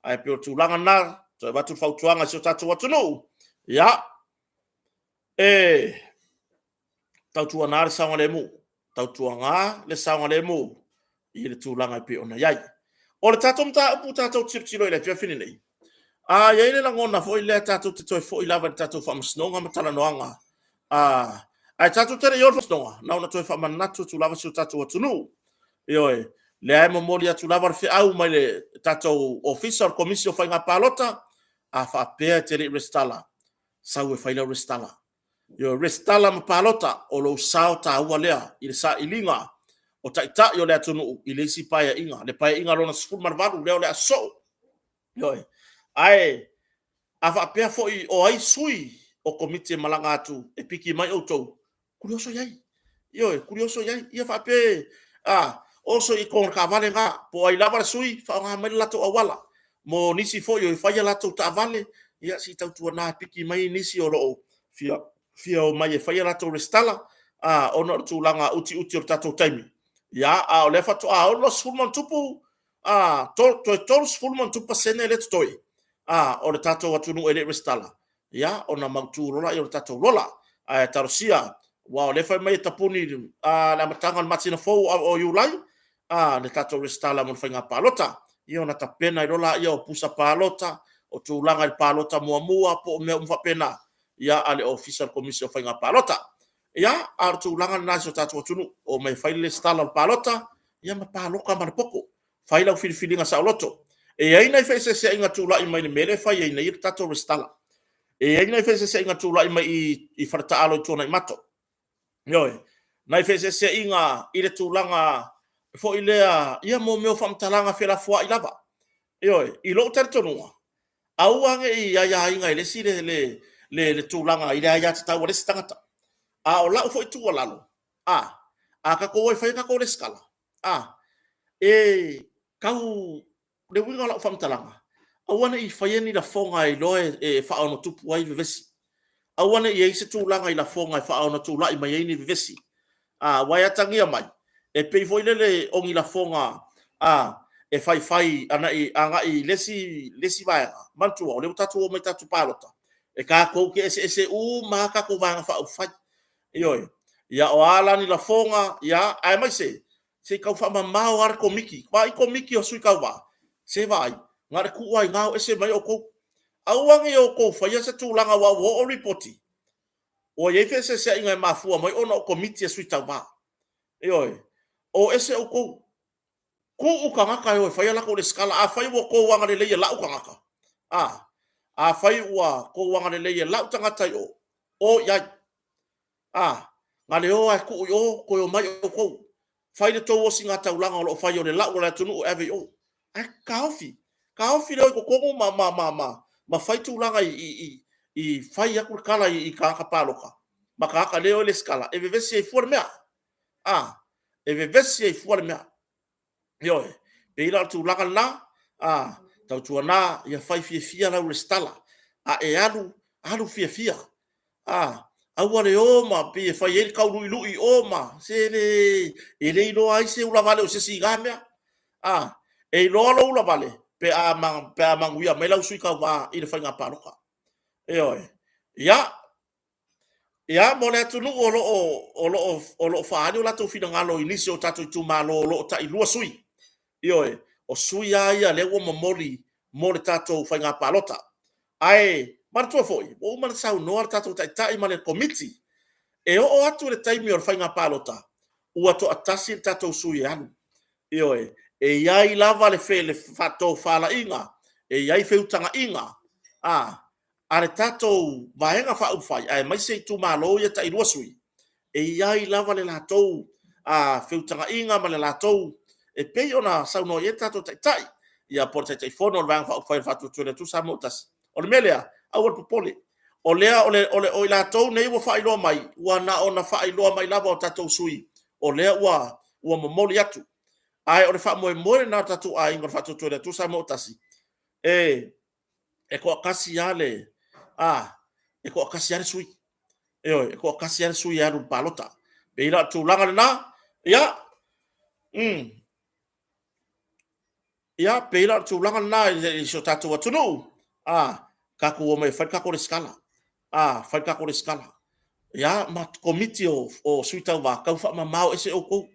ai pe tu langa na to ba tu fa tuanga so tato wa tunu ia tau tuanga le sanga le mu tau tuanga le sanga le mu i le tūlanga pe ona iai. O le tātou mta upu tātou tiro i le pia whini nei. Iai le langona fo i le tātou te toi fo i lava le tātou whamasnonga matala noanga. Ai tātou tere i orfa snonga, na una toi whamanatu tu lava si o tātou atunu. Ioi, le ai mamori atu lava le whiau mai le tātou officer komisio whainga pālota, a whapea te re restala. Sau e whaila restala. Ioi, restala ma pālota o lo sao tā ua lea i le sa ilinga. O taita yo le atunu i le si paia inga le paia inga lona sful marvaru leo le aso yoi ai ava pea fo i o ai sui o komite malanga atu e piki mai o tou kurioso yai ia fa pe oso i kon ka vale nga po ai lava sui fa nga mai lato awala mo nisi fo yo fa ya lato ta vale ia si tau tu na piki mai nisi o lo fia o mai fa ya lato restala ono tu langa uti o tato taimi ia o le fatu o lo sfulman tupu to sfulman tupa sene le toi o le tato atunu ele restala ia ona mautu rola i o tato rola tarosia wa le fa mai tapuni la matanga matina fo o yulai le tato restala mo fainga palota ia ona tapena i rola ia o pusa palota o tulanga i palota mua po me umfa pena ia ale official commission fainga palota ia artu langa na so tatu tunu o mai faile stala palota ia ma paloka ma poko faila filinga sa loto e ai na fese se inga tula i mai mele fa ia na tatu restala e ai na fese se inga tula i mai i farta alo tona i mato yoi na fese se inga i le tulanga fo ilea ia mo me fam talanga fela fo i lava yoi i lo tertonua au ange i ia inga ile si le tulanga i le ia tata le stangata o la foi tu lalo ka ko foi ka ko le skala kau le winga la fam talanga awana i fai ni la fonga i loe fa ono tupu ai vesi awana i se tu langa i la fonga i fa ono tu la i mai ni vesi wai atangia mai e pe foi le ongi la fonga e fai ana i anga i lesi vai mantu o le tatu o mai tatu palota e ka ko ke ese ma ka ko vanga fa fai ioi ia o ala ni la fonga ia ai mai se kau fa mamao ar komiki wa i komiki o sui kau wa se vai ngare ku ai ngau ese mai o ko awangi o ko fa ya se tūlanga wa o reporti o ye fe se inga mafua mai ona o komiti sui tava oi o ese o ko ku ukanga ka o fa ya la ko le skala a fa wo ko wanga le la ukanga ka a fa wa ko wanga le la utanga tai o ya ngale o ai ku o ko o mai o ko fai to o singa taulanga o fai o le la o la tunu o ave o ai kaofi le ko ko ma fai tulanga i fai aku kala i ka ka paloka ma ka le o le skala e veve se for mea e veve se for mea yo pe ila tulanga na tau tuana ia fai fia la o stala e alu fia aua le oma pe fai el kaulu lui oma se le ele no ai se ula vale o se siga mea e lo lo ula vale pe a manguia me lau sui ka wa i le fai nga paroka ia mo le tunu o lo faani o la to fina ngalo inisi o tatu tu malo lo ta ilua sui o sui ia le wo mo le tatu fai nga palota ai martua foi o man sau no tatu tai ma le committee e o atu le taimi o le fai nga palota ua to atasi tatu sui anu e iai lava le fe le fato fala inga e iai fe utanga inga ale tato vaenga fa ufai ai mai se tu malo ia tai ruasui e iai lava le latou fe utanga inga ma le latou e pe ona sa no ia tato tai ia porta tai fono vang fa ufai fa tu tu sa motas o le melea au le popole o lea o latou nei wo fa ilo mai wana ona fa ilo mai lava o tato sui o lea ua momoli atu ai o le fa mo na tatu ai ngor fa tu sa motasi e ko kasi ale e ko kasi ale sui e ko kasi ale sui alu palota be ila tu langa na ya ya pe ila tu langa na i so tatu watu no ka ku o mai fa ka ko skala fa ka ko skala ya ma komiti o suita wa ka fa ma mau ese o ko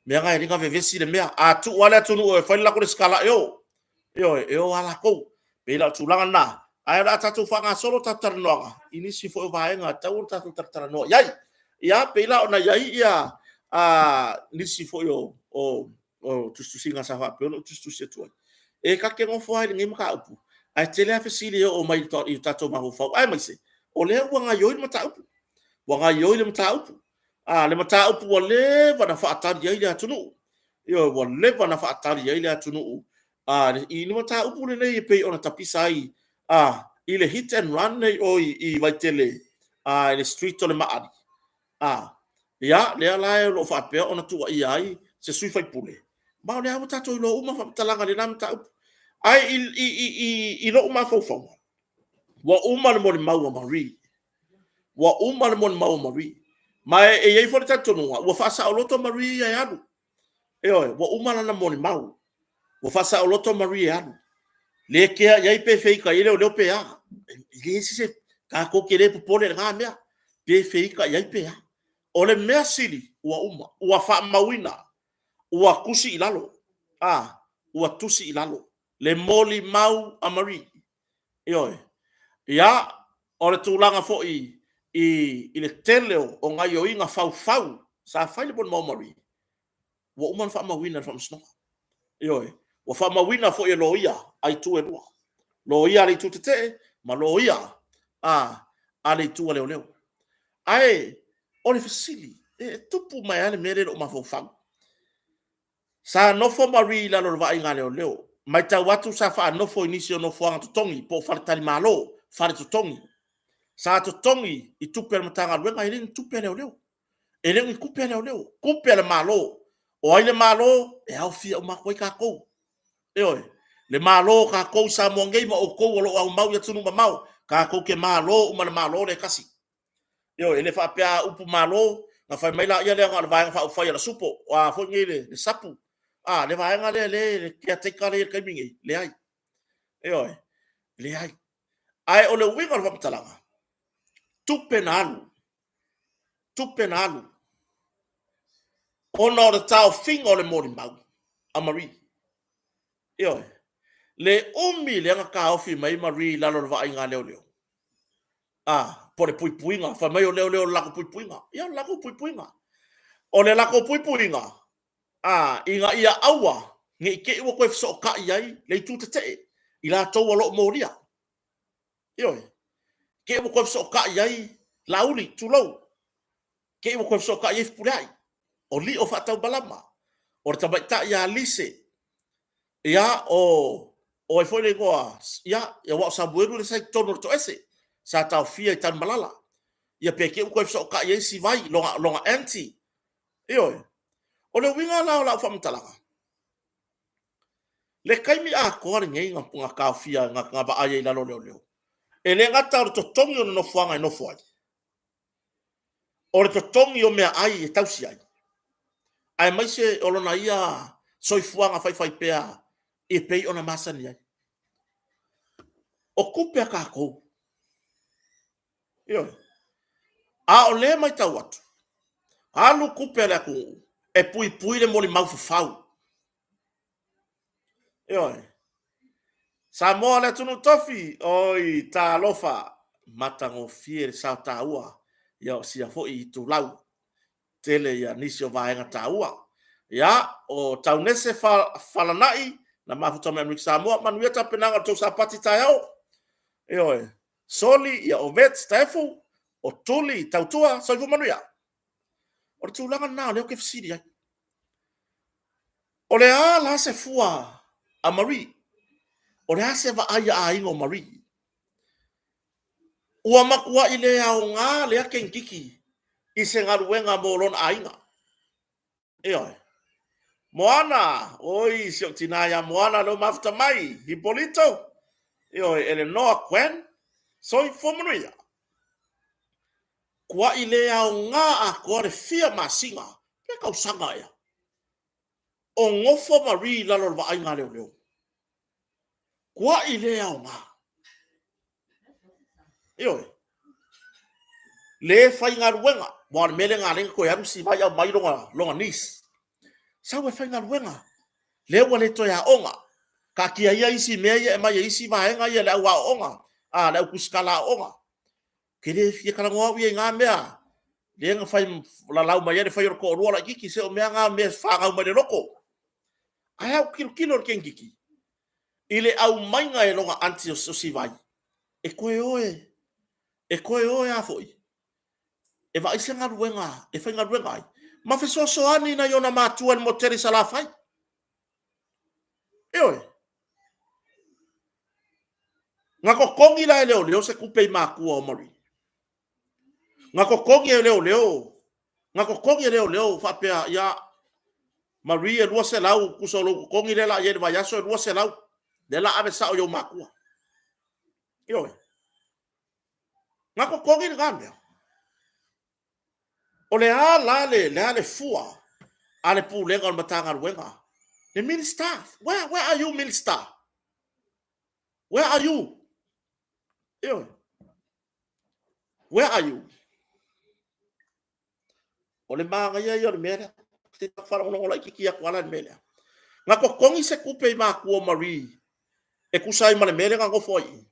me nga ringa vevesi le mea tu wala tu no fa la ko skala yo ala ko pe ila tu langa na ai la tatu fanga solo tatar noa ini si fo vaenga tau tatu tatar noa yai ya pela ona yai ya ni si fo yo o tu singa sa fa pelo tu se tu e ka ke mo fo ai ngi maka upu ai tele a fesili o mai to i tatu ma ho fo ai mai se o le wanga yo i mata upu wanga yo i mata upu le mata upu o le va na fa tar yai ya tunu yo o le va na fa tar yai ya tunu i ni mata upu le nei pe ona tapisa ai i le hit and run nei o i vai tele le street o le maari ia le ala lo fa pe ona tu i ai se sui fai pule ma le amo tato lo uma fa talanga le nam ta ai i lo uma fo fo wa uma le mo mau mari wa uma le mo mau mari mai e ai fo tato no wa fa sa o loto mari ai anu wa uma na mo mau wa fa sa o loto mari ai anu le ke ia pe fei ka ile o le pe le se ka ko ke le popole nga mea pe fei ka ia pe o le mea sili ua fa mawina ua kusi ilalo ua tusi ilalo le moli mau amari ia o le tūlanga fo i le teleo o ngai o inga fau sa fai le bon mau mari ua uman fa mawina fa msno ua fa mawina fo i loia ai tu e lua loia le tu te ma loia ale tu le leo ai o le fasili tupu mai ale mere o mafofang sa no fo mari la lo vai ngale o leo mai ta watu sa fa no fo inisio no fo anga tongi po fa tali malo fa to tongi sa to tongi i tupe le matanga luenga i rin tupe le leo e le kupe le leo kupe le malo o ai le malo e au fia o makoi ka ko le malo ka ko sa mo ngai ma o ko o au mau ya tunu ma mau ka ko ke malo o le malo le kasi ele fa pia upu malo na fa mai la ia le ngal vai fa fa ia supo wa fo ngile le sapu le vai ngale le ke te kare ke mingi le ai le ai o le winga fa talanga tu penalu o no de tau fingo le mori mau amari le umi le ka ofi mai mari lalo va inga leo. Pore puipuinga, fa mai o leo lako puipuinga. Ia lako puipuinga. O le lako puipuinga. Inga ia aua. Nge ke iwa koe fiso ka iai, le tu te. Ila tau alo moria. Ioi. Ke iwa koe fiso ka iai, lauli, tulau. Ke iwa koe fiso ka iai fipuriai. O li o fatau balama. O tabai ta ia lise. Ia o e foi le goa. Ia wa sabueru le sai tono to ese. Sa tau fia i tan malala. Ia pe ke ko so ka ye si vai longa anti. Io. O le winga la famtalanga. Le kaimi a ko ngai nga ka fia nga ba ai la lo leo. E le ngata o to tongi no fuanga no foi. O le to tongi o me ai e tausi ai. Ai mai se o lona ia soi fuanga fai pea e pei ona masani ai. O kupe ka ko. Io. O le mai tau atu. Alu kupe le ku e pui le moli mau fau. Io. Sa moa le tunu tofi oi ta lofa matango fier sa taua. Ia sia fo i tu lau. Tele ia nisi o vaenga taua. Ia o taunese falanai na mafuta me Amerika Samoa manuia ta penanga to sa pati taiao. Io. Soli ia o vet stefu o tuli tautua soifu manuia. O le tūlanga nā leo ke fisiri ai. O le la se fua a Marie. O le se va aia a ingo Marie. Ua makua i le au ngā lea kenkiki. I se ngaruenga mo lon a inga. Oi. Moana. Oi, si o tinaya moana lo mafuta mai. Hipolito. Oi, Eleanor Quen. Soi fomanuia. Kua i le au ngā a kua re fia masinga. Pea kau sanga ia. O ngofo Marie lalo va ainga leo. Kua i le au ngā. Ioi. Le fai ngā ruenga. Moana mele ngā renga koe arusi mai au mai longa nis. Sau e fai ngā ruenga. Le ua le toi a onga. Ka kia ia isi mea ia e mai isi vaenga ia le au a onga. Le au kuskala a onga. Ke le fia karangoa ui e ngā mea. Le ngā fai la lau mai ere fai orko o ruola kiki se o mea ngā mea whāngau mai le roko. Ai au kilo o ken kiki. Ile au mainga e longa anti o si vai. E koe oe. E koe oe a foi. E va ise ngā ruenga. E fai ngā ruenga ai. Ma fe so ani na yona mātua ni moteri sa la fai. E oe. Ngā ko kongi la e leo se kupe i mākua o Marie. Ngā ko kongi e leo. Ngā ko kongi e leo whapea ia Marie e lua se lau kuso lo kongi le la ye vai aso e lua se lau. Le la ave sa o yo mākua. E oe. Ngā ko kongi ni ngā mea. O le le fua. Ale pu lenga o matanga ruenga. The minister. Where are you, minister? Where are you? Ew. Where are you? O le manga ia le mea. Te whara ono la iki kia kuala le mea. Ngā ko kongi se kupe i mākua Marie. E kusai ma le mea ngā ngofo ai.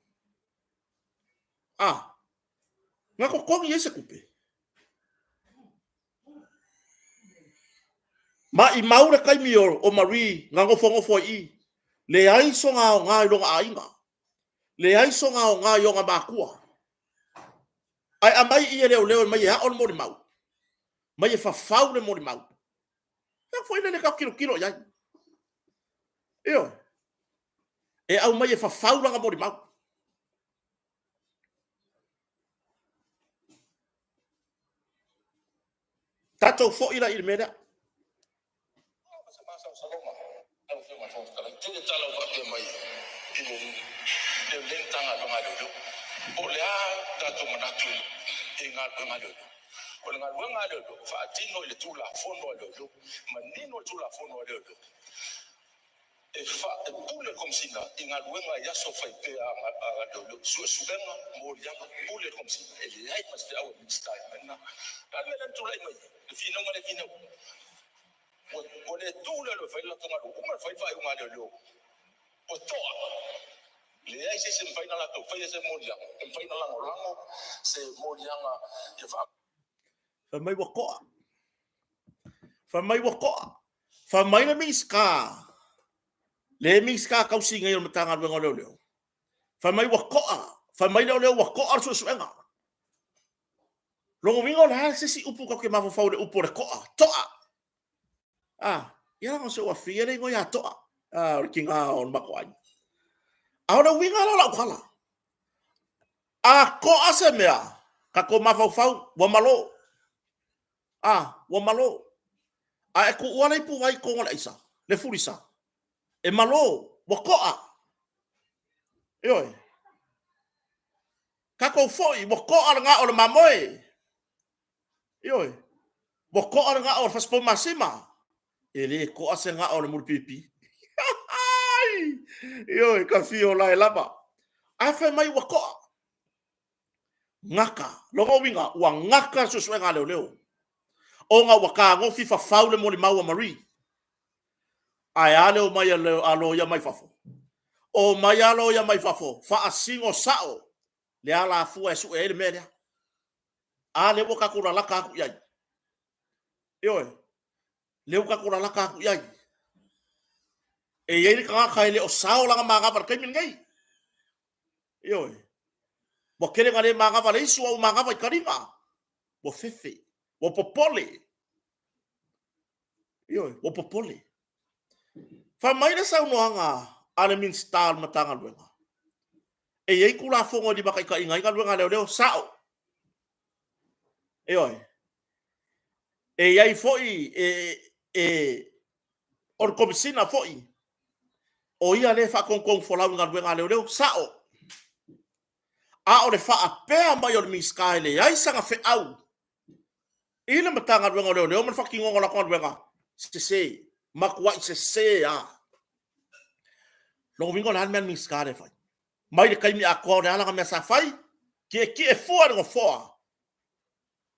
Ngā ko kongi e se kupe. Ma i maure kaimi o Marie ngā ngofo ai. Le aiso ngā o ngā i longa ainga. Le aiso ngā o ngā i o ngā mākua. Ai amai i e leo mai e haon mori mau. Mai e whawhau le mori mau. Ia foi le kau kilo iai. Eo. E au mai e whawhau langa mori mau. Tatou fo ila i mea. O le ngaluenga le do fa tino le tula fono le do manino tula fono le do e fa pule komsina ingaluenga ya so fa pe a do subenga mo ya pule komsina e le ai mas au style menna ta le tula mai le fino ma le fino o le tula le fa la tonga do ma fa fa un le do o toa le ai se mfaina la to fai se modia mfaina la ngolango se modianga e fa mai wako fa mai wako fa mai na miska le miska kau singa yo matanga wenga leo fa mai wako fa mai leo wako arso suenga longo wingo la se si upu ko ke mafo faude upu re ko toa ya ngo se wa fiere ngo ya toa kinga on makwai ahora winga la kala ko asemea ka ko mafo fau wa malo wa malo e ko wala ipu vai ko la isa le furisa e malo wa ko yo ka ko foi wa ko nga o le mamoe yo wa ko nga o faspo masima ele ko asenga o le mulpipi yo ka fio la lava afa mai wa ko ngaka longo winga wa ngaka so swenga leo o nga waka ngo fifa faule mo le maua mari ai ale o mai alo ya mai fafo o mai alo ya mai fafo fa asingo sao le ala fu esu ele media ale boka kura la ka ku yai yo le boka kura la ka ku yai e yei ka khaile o sao la ma ga par kai min ngai yo bo kere ngale ma ga vale isu o ma ga vai karima bo fefe o popole yo o popole fa mai na sa noanga ale min stal matanga luenga e yei kula fongo di bakai ka ingai ka luenga leo sao yo e yei foi or komisina foi o ia le fa kon fola nga luenga leo sao o le fa apea mai o mi sky le ai sanga fe au ile matanga luenga leo man fucking ngo la kon luenga se makwa se lo vingo la men mi skare fai mai de kai mi akore ala me sa fai ki e fo ngo fo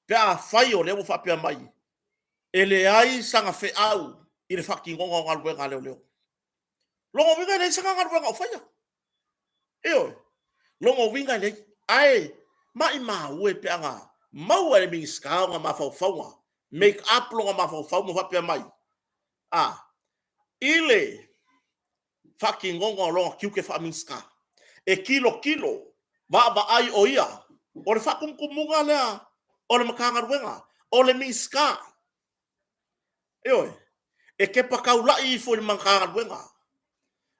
pe a fai o le mo fa pe mai ele ai sanga fe au ile fucking ngo ngal we ngale leo lo vingo le sanga ngal we ngo fai lo mo vingo le ai mai ma we pe nga mau e mi ska nga ma fa fa make up lo nga ma fa mo fa pe mai ile fucking ngongo lo kiuke fa minska e kilo va ai oia o le fakum kumunga le o le makanga ruenga o le minska e ke pakaula i fo le makanga ruenga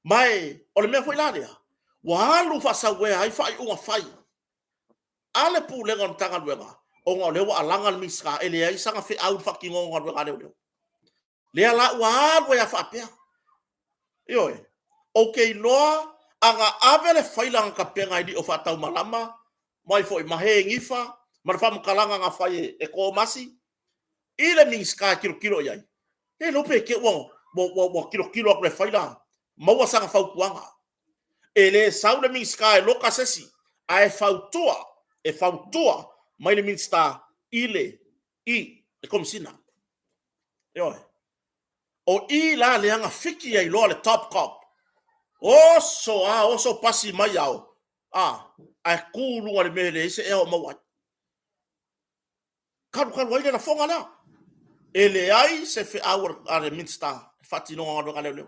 mai o le me foi la wa lu fa sa we ai fa u fai ale pu le ngon tanga ruenga o ngo le wa langa le minska ele ai sanga fe au fucking ngongo ruenga le ala wa ya fa pe okay loa anga avele failanga ka penga di o fatau malama mai foi mahe ngifa marfa mkalanga nga fai e ko masi ile minska kilo yai e no pe ke wo kilo ko faila mau sanga fau kuanga ele saule minska e loka sesi ai fautua mai le minsta ile e komsina o ila le anga fiki ai lo le top cop oso pasi mai ao ai kulu ngale mele ise e o mawa karu ai na fonga na ele ai se fe hour are minsta fati no ngalo ngale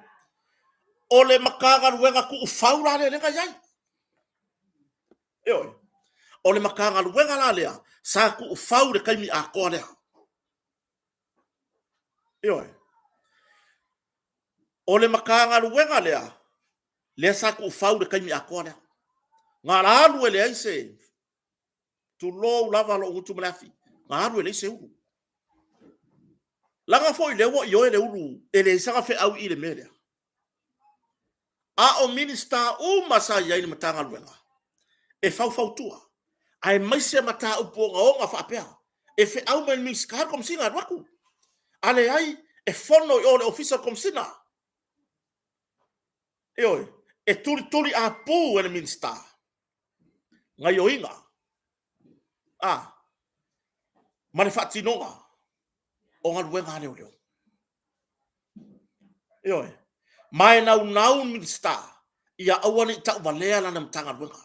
o le makaga luenga ku faula le nga yai o le makaga luenga la le sa ku faule kai mi akole o le makaga luenga le sa ku faule kai mi akole ngala lu ele ai se tu lo lava lo utu mlafi ngala ele se u langa foi le wo yo ele ulu ele sa fe au ile mele o minister o masaya ile matanga luenga e fau tua ai mai se mata o po nga fa pea e fe au men mis ka kom singa raku ale ai e fono o le officer kom sina e tuli a pu ele minister nga yo inga mane fati nonga o nga luenga leo mai nau minister ia awani ta valea la nam tanga wenga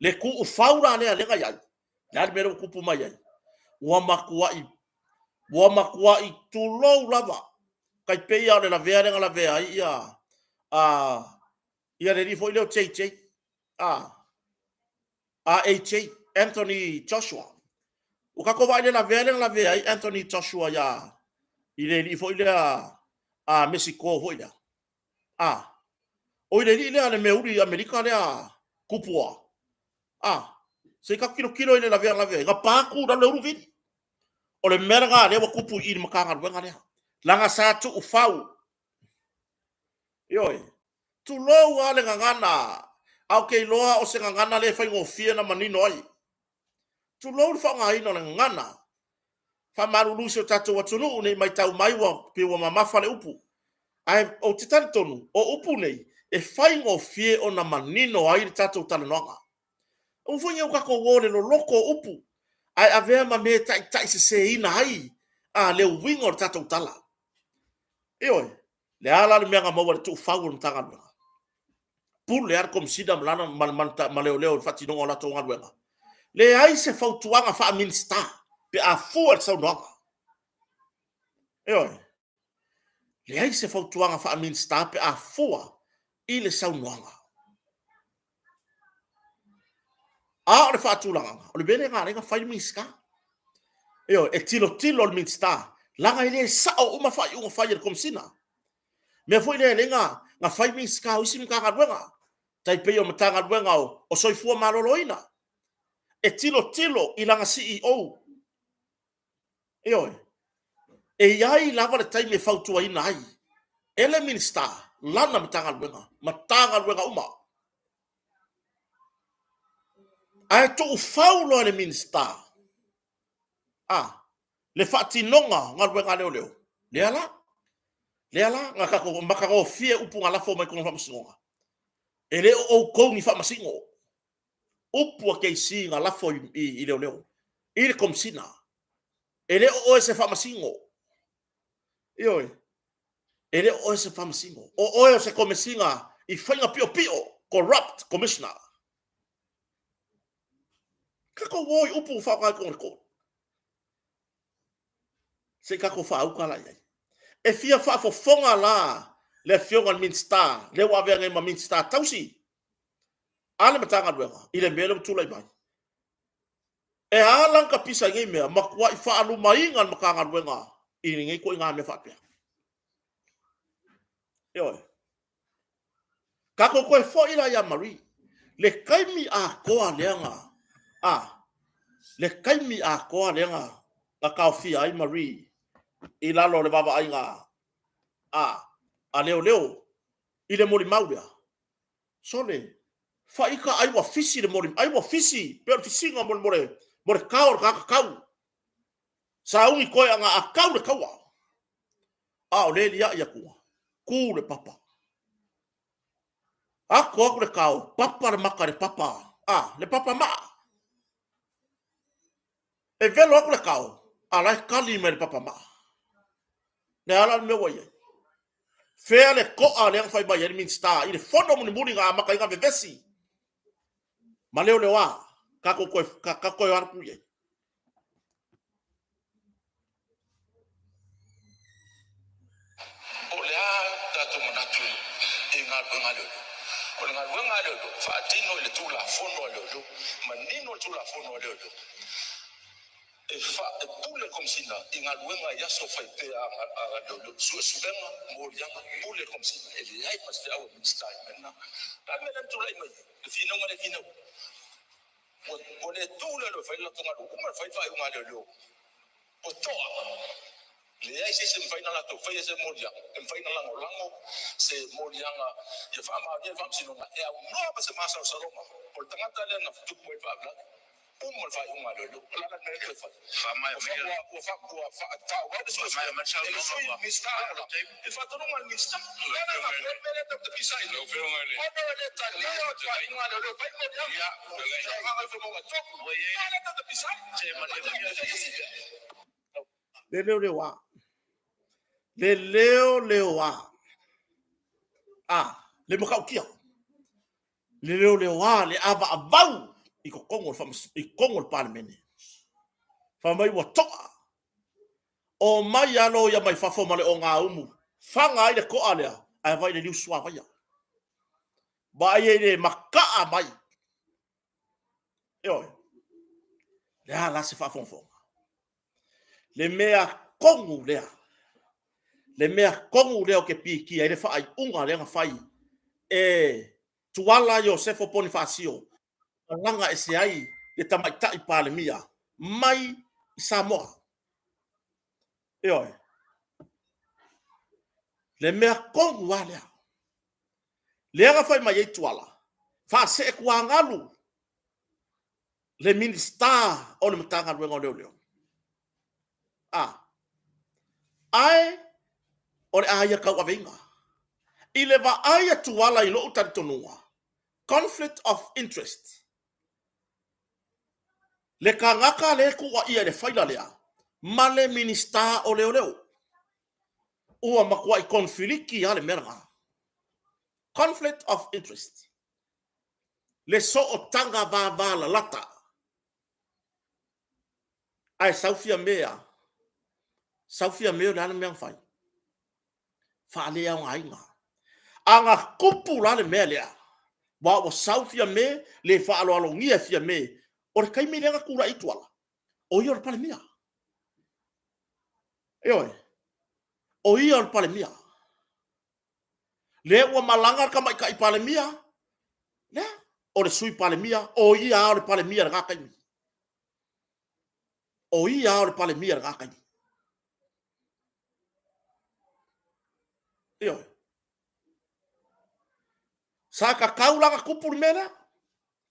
le ku u faura le le ngai ya mero kupu mai ai wa makua i tu lo lava kai pe ia le la vea la vea ia le rifo ile o tei Anthony Joshua o ka ko vai le la vea Anthony Joshua ya ile rifo ile Mexico ho ile o ile le meuri Amerika le kupua se ka kilo ile la vea ga pa ku da le uruvin o le merga le wa kupu i makanga wenga le langa sa tu u fau yoi tu lo ale ngana au ke loa o se ngana le fai ngofia na manino ai tu lo fa ngai no ngana fa marulu so tatu watunu nei mai tau mai wa pe wa mama fa le upu ai o titantonu o upu nei e fai ngofia o na manino ai tatu talanoga o funya ka ko wole lo loko upu ai avea ma me tai se ina ai le wingo tatu tala yoi le ala le mega mo tu fau no tanga pour le ar comme si dam lana maleo fati no la tonga wenga le ai se fau tuanga fa minsta pe a fuer sa no le ai se fau tuanga fa minsta pe a fua ile sa no le fa tu langa o le bene nga fa minsta e tilo le minsta langa ile sa o ma fa un fa comme sina me foi le nga fa minsta o sim ka wenga tai pe o matanga wenga o soifua maloloina e tilo i langa CEO e iai lava le tai me fautua ina ai ele minister lana matanga wenga uma ai to faulo le minister le fatinonga ngal wenga leo le ala nga ka ko makaro fie upu ngala fo mai ko famsinga ele o ko ni famasingo upu ke si ngala fo i leo ile komsina ele o se famasingo ele o se famasingo o se komesinga i fainga pio corrupt commissioner kako woi upu fa ko se kako fa u kala ia e fia fa fo fonga la le fionga minsta le wa venga ma minsta tausi ale matanga wenga ile melo tula mai e alang ka pisa ngai me makwa fa alu mainga makanga wenga ini ngai ko nga me fa pe kako ko fo ila ya mari le kaimi a ko alenga le kaimi a ko alenga ka fi ai mari ila lo le baba ainga a leo ile mori mauria sole fa ika ai wa fisi le mori ai wa fisi per fisinga more kaur kau sa ungi ko anga a kau le kaua o le lia ya ku le papa ko le kau papa le makare papa le papa ma e velo le kau ala kali me le papa ma ne ala me wa ye fea le ko ale fai ba ye min sta ile fondo mun muri ga maka ga vesi maleo le wa kako ar pu ye olea tatu monatu inga bungalo olanga bungalo fa tino le tula fondo lo manino tula fondo lo e fa pule comme si na inga wenga ya so fa te a lo su subenga mo yanga pule comme si ele ai pas te au style maintenant ta me le tula mai fino ngale fino mo le tula lo fa la tonga lo kuma fa fa lo o toa le ai se faina la to fa se moria en faina la lango se moria nga ye fa ma ye fam sino e no ba se masa so roma por tangata le na tu mo fa bla mo fa un malo la la ne le fa ma yo fa ta wa de so ma cha no ma mi sta la e fa to no mal mi sta la na per le to ti sai no pero ngale o no le ta le o fa un malo lo fa mo ya ma fa mo to o ye la to ti sai se ma le leo wa le mo ka kia le leo wa le ava avau i kongo i kongo parliament fa mai wa toa o mai alo ya mai fafo male o nga umu fanga ai le ko alea ai vai le liu swa vai ba ye le maka mai yo le ala se fafo fo le mea kongu le mea kongu leo ke piki ai le fa ai unga le nga fai tuala Josefo Bonifacio langa ese ai le tamaitai palemia mai i Samoa le mea kongu alea le nga fai mai tuala fa se kuangalu le minister o le matanga luenga leo ai o le aia kau avenga i le va aia tuala i lo utantonua conflict of interest le kangaka le kuwa ia le faila lea ma le minister o leo ua makua i konfiliki ale merga conflict of interest le so o tanga va la lata ai Saufia mea le ana mea fai fa le au ainga anga kupu la le mea lea wa o Saufia me le fa alo ngia fia me o le kaimi le kura ituala o ia le pale mea o ia le pale mea le ua malanga ka mai ka i pale mea le o le sui pale mea o ia le pale mea ga kaimi o ia le pale mea ga kaimi saka kaula ka kupu mena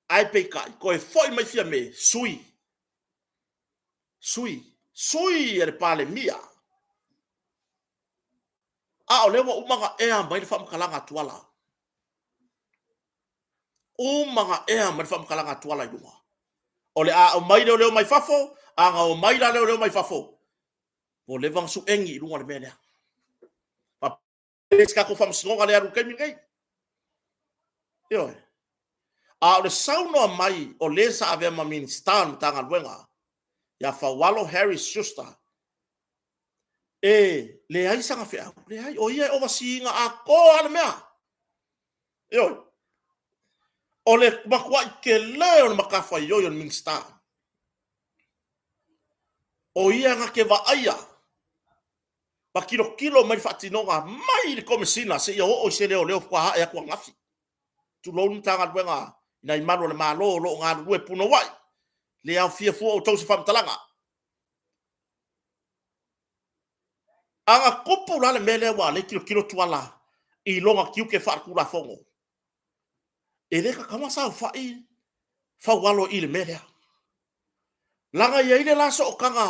ai pe kai ko e foi mai fia me sui e pale mia o lewa umaga ea mai le whamkalanga tuala tuala i lunga o le o mai leo mai fafo anga o mai la leo mai fafo o le vang su engi i lunga le mea pa peska ko whamsingonga le aru kaimi ngai o le sauno mai o le sa ave ma minister tanga luenga ya Fawalo Harris Schuster le ai sanga fea le ai o ia overseeing a ko ale mea o le makua ke le o makafa yo yo minister o ia nga ke va aia pa kilo mai fatinonga mai le komisina se o se leo kwa ya kwa ngafi tu lo tanga luenga na imalo le malo lo nga lue puno wai le au fia fu o tau se famtalanga anga kupu la le mele wa le kilo tuala i longa kiu ke fa kula fongo ele ka kama sa fa walo i le mele langa ye ile la so kanga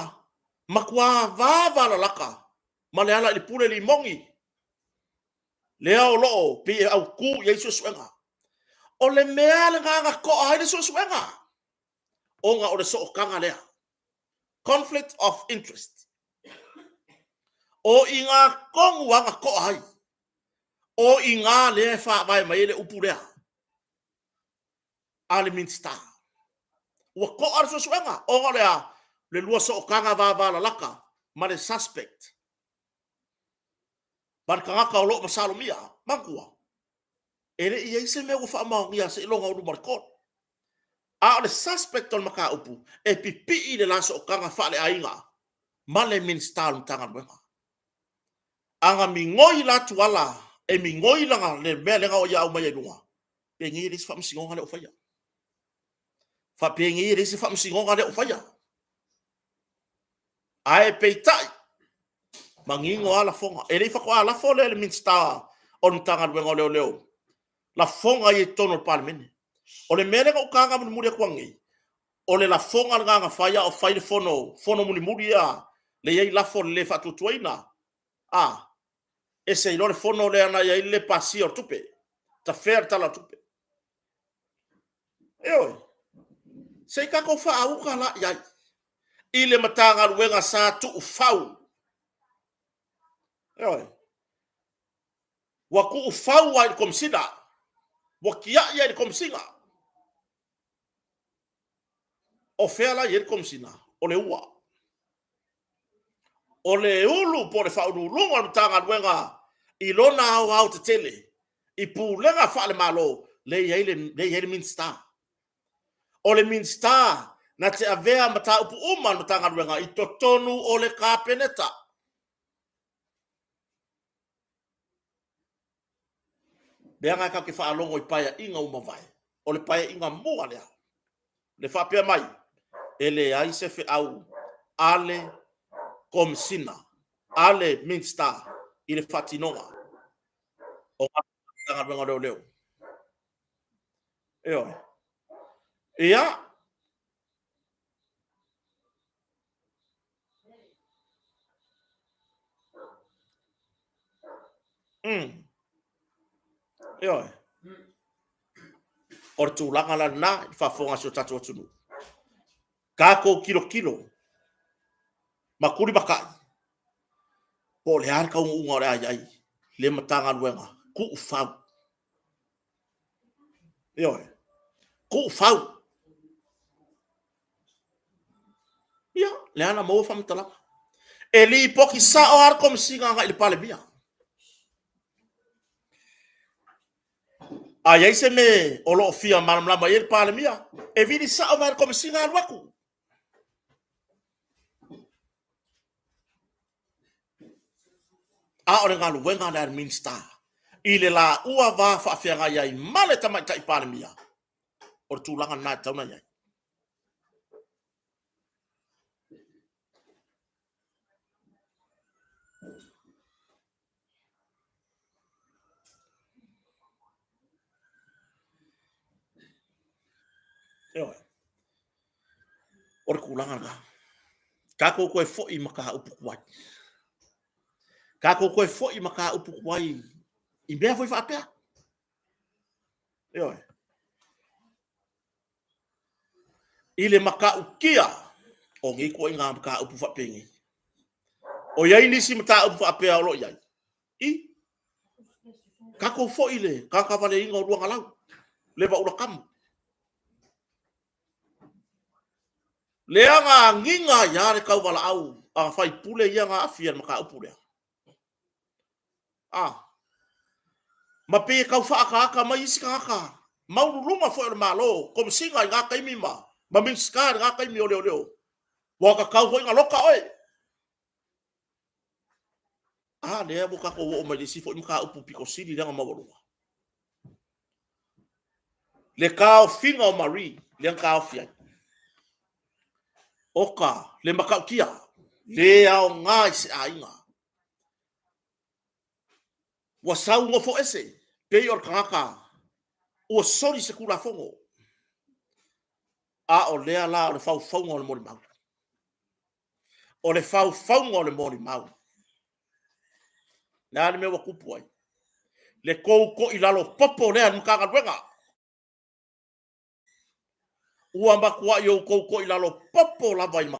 makwa va la laka male ala i pule li mongi le au lo pe au ku ye so swenga o le mele nga ko ai le so swenga onga o le so kanga le conflict of interest o inga kongu wanga ko ai o inga le fa vai mai le upurea ale minsta wa ko ar so swenga o le lua so kanga va la laka ma le suspect bar kanga ka lo masalomia mangua ele ia se me wo fa ma ngia se longa o markot le suspect on maka upu pipi le la so kanga fa le ainga ma le minsta tanga wenga anga mingoi la tuala mingoi langa le mele ga o ya o mai lunga pengi ris fam singonga le o faya fa pengi ris fam singonga le o faya ai peitai mangingo ala fonga ele fa ko ala fole le minsta on tanga wenga leo la fonga ye tono parliament o le mele ga o kanga mu muri kwangi o le la fonga nga faya o fai fono muri ya le ye la fo le fa tutuina ese ilore fono le ana ya ile pasi o tupe ta fer tala tupe sei ka ko fa au kala ya ile matanga ruenga sa tu ufau wa ku ufau wa komsida wakia ia le komsinga o fela ia le komsina o le ua o le ulu po le whaunulunga le tanga luenga i lona au te tele i pulenga wha le malo le iei le minsta o le minsta na te avea mata upu uman tanga luenga i totonu o le kapeneta beanga ka ke whaalongo i paia inga umawai o le paia inga mua lea le whapea mai ele ai se fe au ale komsina ale minsta i le whatinonga o tanga luenga leo leo eo ia eo o le tūlanga la na i whafonga si o tatu atunu kako kilo makuri makai po le harka unga o le ai le matanga luenga ku ufau eo ku ufau ia le ana mo fa mtala eli poki sa o har kom singa nga il pale bia ai se me o lo fia malam ma il pale mia e vidi sa o har kom singa waku a o nga luenga na minsta ile la ua va fa fia nga ia male tama tai pale mia o tūlanga na tauna ia eo o kulanga nga kako ko fo i maka upu kwai kako ko fo i maka upu kwai i mea foi fa pea eo ile maka ukia o ngi ko inga maka upu fa pengi o yai nisi mata upu fa pea lo yai i kako fo ile kaka vale inga o ruanga lau le ba ula kam le anga nginga yare kau wala au a fai pule yanga afia maka upu le ma pe kau fa aka mai isi kaka maulu luma fo le malo kom singa nga kai mima ma min skar nga kai mi ole wa ka kau ho nga loka oi le bu ka ko o mai disi fo mka upu piko sidi nga mawalo le kau finga o mari le kau fia oka le maka kia le ao nga isi ainga wa sau ngo fo ese pe yor kaka o sori se kula fongo o lea la o le fau fongo o le mori mau o le fau fongo o le mori mau na le me wa kupu ai le ko i lalo popo le an kaka ruenga ua makua yo ko i lalo popo la vai ma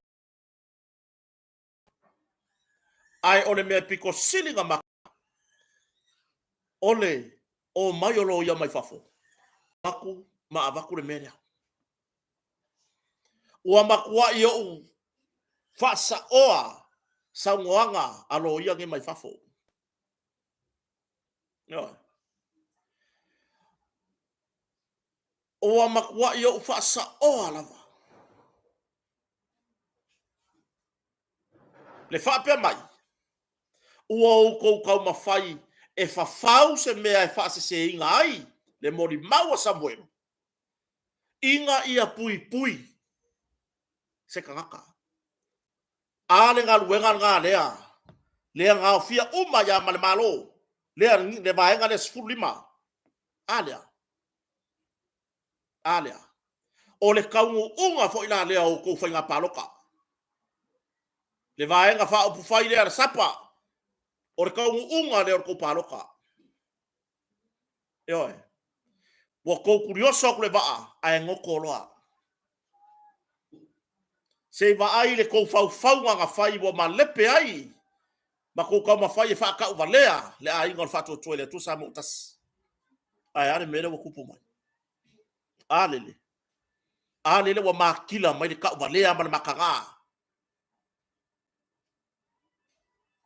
ai o le me piko silinga ma ole o mai o lo ia mai fafo aku ma avaku le mea ua makua yo fasa oa saungoanga alo ia nge mai fafo ua makua yo fasa oa lava le fape mai ua o kau mawhai e whawhau se mea e whaase se inga ai le mori maua Samuel inga ia pui se kangaka ale ngā luenga ngā lea ngā fia uma ya male malo lea le vaenga le sifuru lima alea o le kaungu unga fo ina lea o kou whainga paloka le vaenga wha upu whai lea sapa o le kaungu unga lea o kou paloka eoi wa kou kurioso kule vaa ai ngoko loa se va ai le kou fau nga whai wa ma lepe ai ma kou kau ma whai e wha kau valea le a inga o whato tuele tu sa mutas ai ale mele wa kupu mai alele wa makila mai le ka wa le ama makanga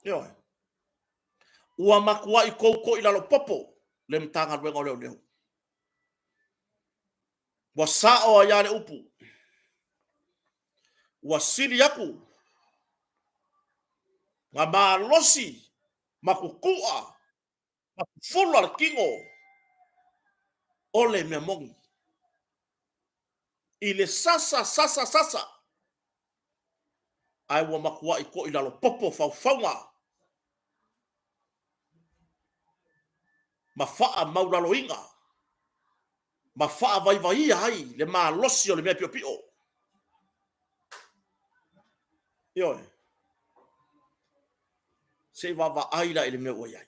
yo ua makua i kouko i lalo popo le mtanga luenga leo wa sao a yale upu wa sili yaku nga malosi makukua makufulu al kingo ole me mongi ile sasa ai wa makua i ko i lalo popo faufaunga mafaa maulalo inga mafaa vai hai le malosi o le mea pio yo se va aila ile mea oiai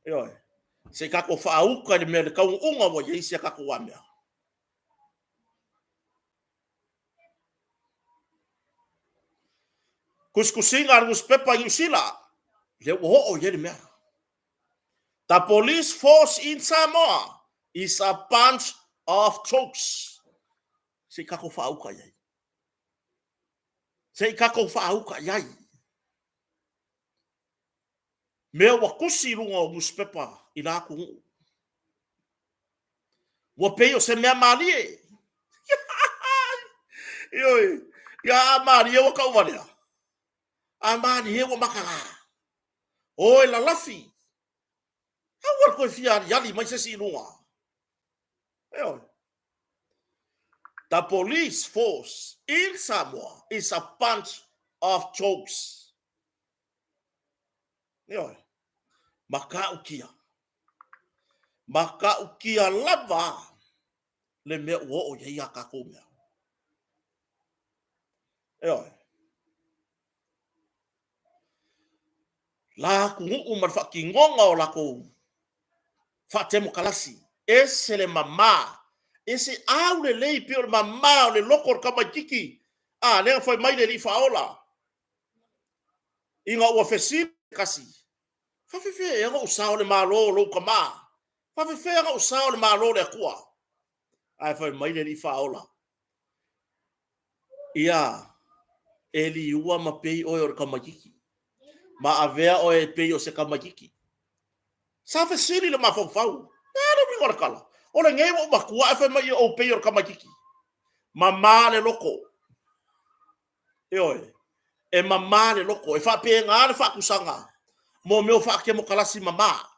yo se kako faauka le mea le kau unga wa yeisi kako wamea kuskusinga argus pepa yusila le o yele mea. The police force in Samoa is a bunch of jokes. Se kako faauka yai. Se kako faauka yai. Mea wakusi lunga o muspepa ina aku. Wapeo se mea malie. Yoi. Ya malie waka uwania. Amalie wa makanga. Oi la lafi. Awal ko fiar yali mai se silunga. The police force in Samoa is a bunch of jokes. Maka ukia lava le me o ye ya ka ko mea. La ku umar fa ki ngonga o la ko fa temo kalasi ese le mama ese aule le pio mama le lokor kama kiki le foi mai le faola inga o fesi kasi fa fe ya o sao le malo lo kama fa fe ya o sao le malo le kwa ai foi mai le faola ia eli ua mapei o kama kiki ma avea o e pei o se kama kiki sa fe siri le mafau no mi ngora kala o le ngai o makua fa mai o pe o kama kiki mama le loko e mama le loko e fa pe nga fa kusanga mo me o fa ke mo kalasi mama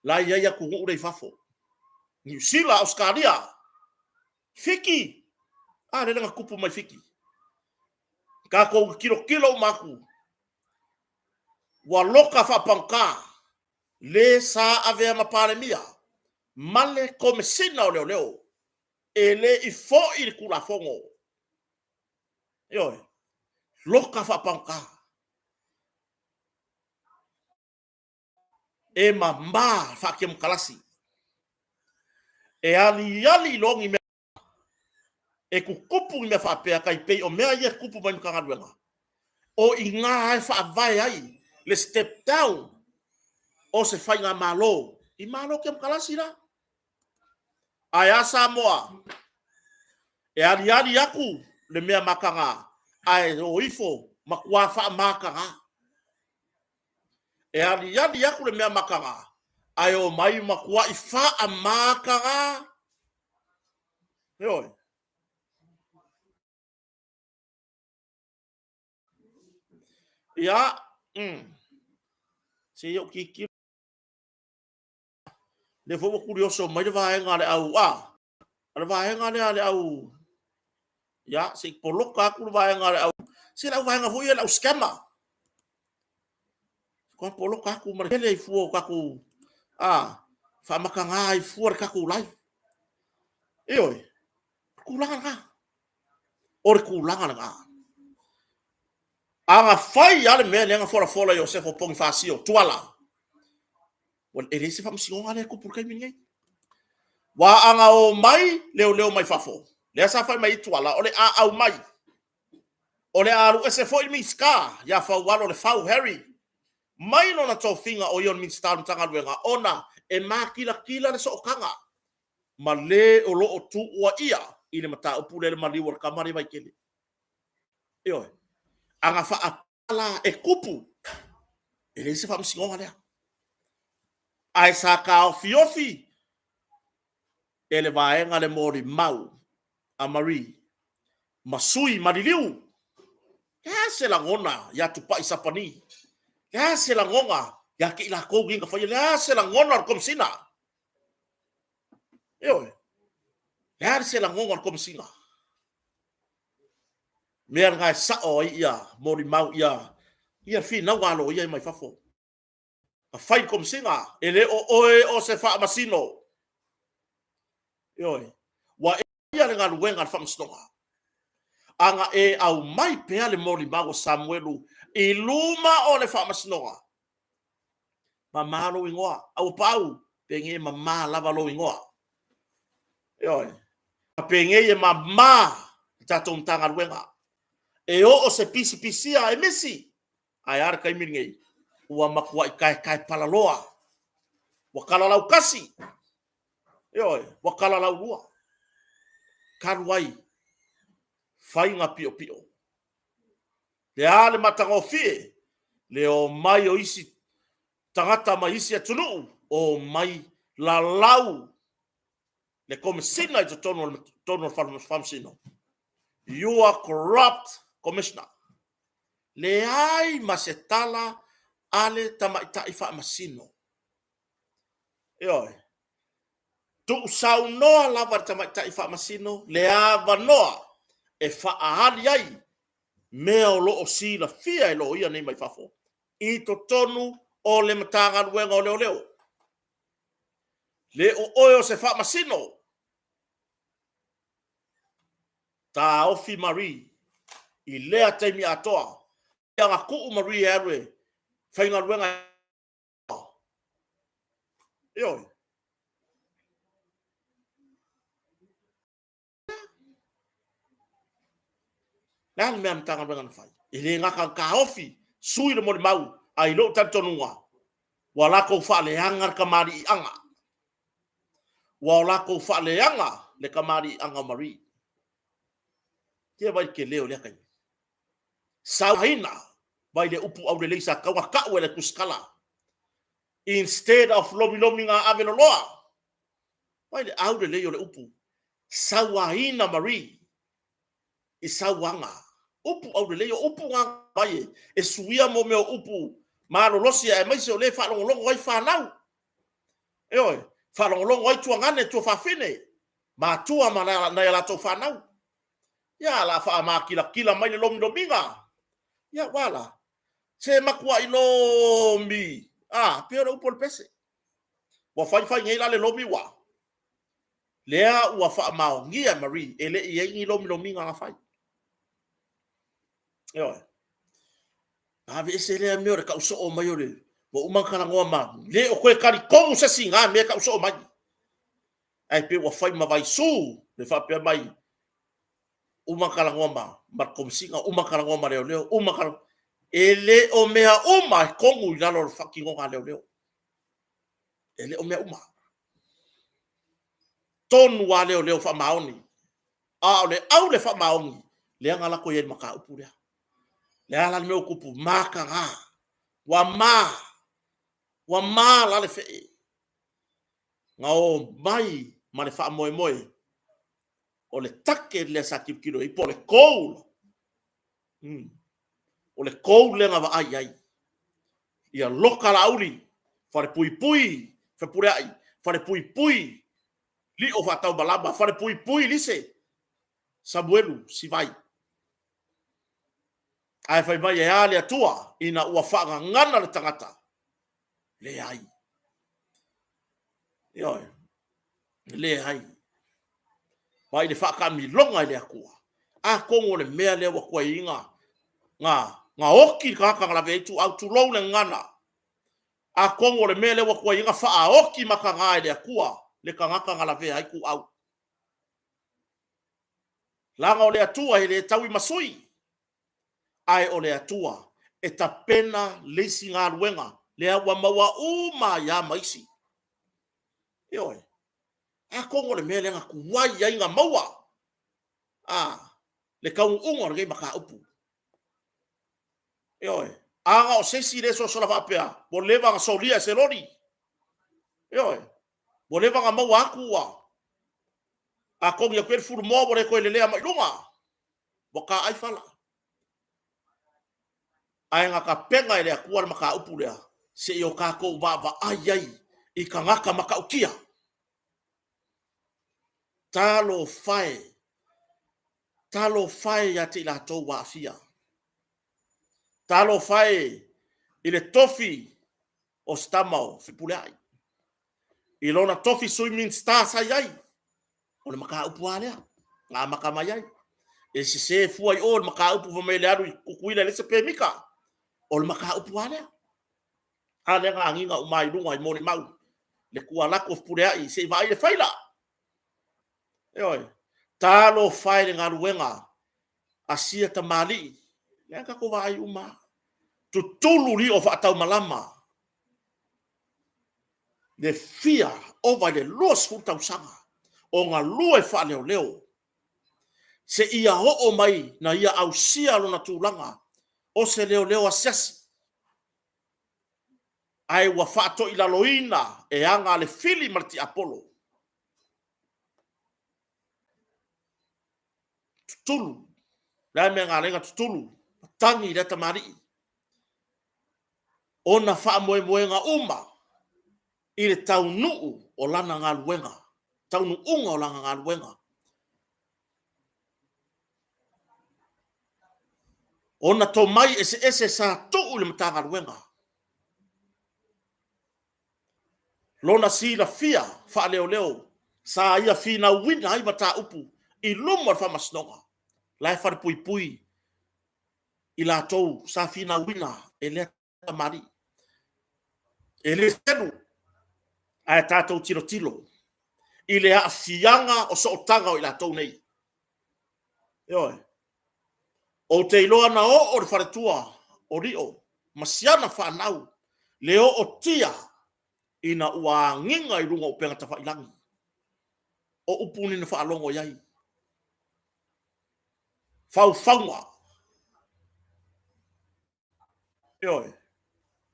la ya ku u fafo New Zealand Australia fiki le nga kupu mai fiki ka ko kilo maku wa loka fa panka le sa ave ma palemia male come sina o leo ele i fo il kula fongo loka fa panka e mama fa kem kalasi e ali longi me e kupu me fa pe kai pe o me ye kupu mai kanga luenga o inga fa vai ai le step down o se fai nga malo i malo kem kalasi la aya Samoa e ali yaku le mea makanga ai o ifo makua fa makanga e ali yaku le mea makanga ai o mai makua i fa makanga ya se yo kiki le fo curioso mai vai ngale au ale vai ngale au ya se poloka ku vai ngale au se la vai ngafu ya la scammer ko poloka ku marele fu ka ku fa makanga i fu ka ku live kulanga or kulanga anga fai ale me lenga fora Joseph pong fasio tuala wal erese fam singa ale ku purkai mingai wa anga o mai leo mai fafo le sa fai mai tuala ole au mai ole aru ese foi mi ska ya fa walo le fau Harry mai no na tofinga o yon min star tanga luenga ona e makila le so'okanga ma le o lo'o tu'ua ia i le mataupu le maliu o le kamari vaikele. Ioe, anga fa'apala e kupu e le se fa'amasigoga lea. Ae sa ka ofiofi e le vaenga le mori mau a Marie masui maliliu. Ya se la ngona ya tupa isapani. Ya se la ngonga ya ki la ko ginga fa ya se la ngona kom sina. Ioe. Ya se la ngonga kom sina. Mea ngai sa'o ia mori mau ia fi na walo ia mai fafo. A fai kom singa ele o oe o se fa masino. Ioe. Wa ia le ngalu wenga fa masinoga. Anga e au mai pea le mori mau Samuelu i luma o le fa masinoga. Ma lo ingoa au pau penge ma lava lo ingoa. Ioe. Penge e ma tato mtanga wenga. E o se pisi e misi. Ai ar kai miringei. Ua makua i kai palaloa. Wakala lau kasi. Ioe, wakala lau lua. Karuai. Fainga pio. Le ale matanga o fie. Le o mai o isi. Tangata mai isi atunu. O mai la lau. Le komisina i tono famsino. You are corrupt commissioner. Le ai masetala ale tamaita ifa masino. Ioe. Tu sau noa lava tamaita ifa masino. Le ava noa. E fa ahali ai. Mea o lo o si la fia e lo ia nei mai fafo. I to tonu o le matanga luenga o leo. Le o oio se fa masino. Ta ofi Marie. I lea taimi atoa. Ia ngā ku'u Marie erwe. Whainga luenga. Ioi. Nā ni mea mtanga luenga na whai. I le ngaka ka ofi. Sui le mori mau. Ai lo tantonunga. Wa lako wha le hangar kamari i anga. Wa lako wha le anga. Le kamari i anga Marie. Kia vai ke leo lea kai. Sau haina. Vai le upu au le leisa kawa kau ele kuskala. Instead of lomi ngā ave loa. Vai le au le leo le upu. Sau haina Marie. I sau anga. Upu au le leo upu ngā vai. E suia mo meo upu. Maro losia e maise o le whalongolongo ai whanau. Eoi. Whalongolongo ai tua ngane tua whawhine. Ma tua ma na la tau whanau. Ya la wha ma kila mai le lominga. Ya wala. Se makua i lomi. Pera upo le pese. Wa whai ngei la le lomi wa. Lea ua wha mao ngia Marie. Ele i engi lominga nga whai. Eoi. Ave ese lea meo re ka uso o mai ore. Wa umankana ngoa ma. Le o koe kari kongu se singa mea ka uso o mai. Ai pe wa whai ma vai su. Le wha pe mai. Umakala ngoma markomsinga umakala ngoma leo umakala ele o mea uma kongu lalo fucking ngonga leo ele o mea uma ton wa leo fa maoni ole au le fa maoni le ngala ko yen maka upura le ala me okupu maka nga wa ma la le fe ngao mai ma le fa moe o le take le sa kilo i po le kou. O le kou le nga wa ai. Ia loka la uli. Whare pui. Whare pure ai. Whare pui. Li o whatau balaba. Whare pui lise. Samuelu si vai. Ai whai mai e ale atua. Ina ua whaanga ngana le tangata. Le ai. Ioi. Le ai. Vai le whaka mi longa i le akua. A kongo le mea le wakua inga. Nga oki kaka la veitu au tu lou le ngana. A kongo le mea le wakua inga wha oki maka ngā i le akua. Le kangaka ngala vea haiku au. Langa o le atua i le taui masui. Ai o le atua. E ta pena leisi ngā ruenga. Le awa maua uma ya maisi. Ioi. A kongo le mele nga kuwai ya inga maua. Le kau ungo ngai maka upu. Ioi. Anga o sesi le so sola vapea. Bo leva nga solia se lori. Ioi. Bo leva nga maua akua. A kongo ya kwel furu mo bo le koe le lea mailunga. Bo ka ai fala. Ai nga ka penga ele akua le maka upu lea. Se i o kako va ai i ka ngaka maka ukia. Talo fai ya te la tau wa afia. Talo fai i le tofi o stamao fipule ai. I lona tofi swimming star sa yai. O le maka upu alea. Nga maka mai ai. E se fua i o le maka upu vamele aru i kukuila le se pemika. O le maka upu alea. Ale nga nginga umai lunga i mone mau. Le kua lako fipule ai se vai le faila. Eoi. Talo fai le ngaruenga. Asia tamali. Lenga ko vai uma. Tutulu li o whaatau malama. The fear over the loss futau sanga. O ngā lua e wha leo leo. Se ia ho o mai na ia au sia lo na tūlanga. O se leo leo asiasi. Ai wa whaato i laloina e anga le fili marti Apollo. Tutulu. Lai me ngā renga tutulu. Tangi reta mari. Ona wha moe ngā uma. I le tau nuu o lana ngā luenga. Tau nu unga o lana ngā luenga. Ona to mai ese sa tuu le mata ngā luenga. Lona si la fia wha leo leo. Sa ia fina wina hai mata upu. I lumo al wha masnonga. Lai wha pui pui. I la tou sa fina wina e lea mari. E le senu. Ai tātou tiro tilo. I le a fianga o so otanga o i la tau nei. Ioi. O te iloa na o le wharetua o rio. Masiana whanau. Leo o tia ina ua nginga i runga o penga ta whailangi. O upuni na whaalongo iai. Whauwhaunga. Ioi.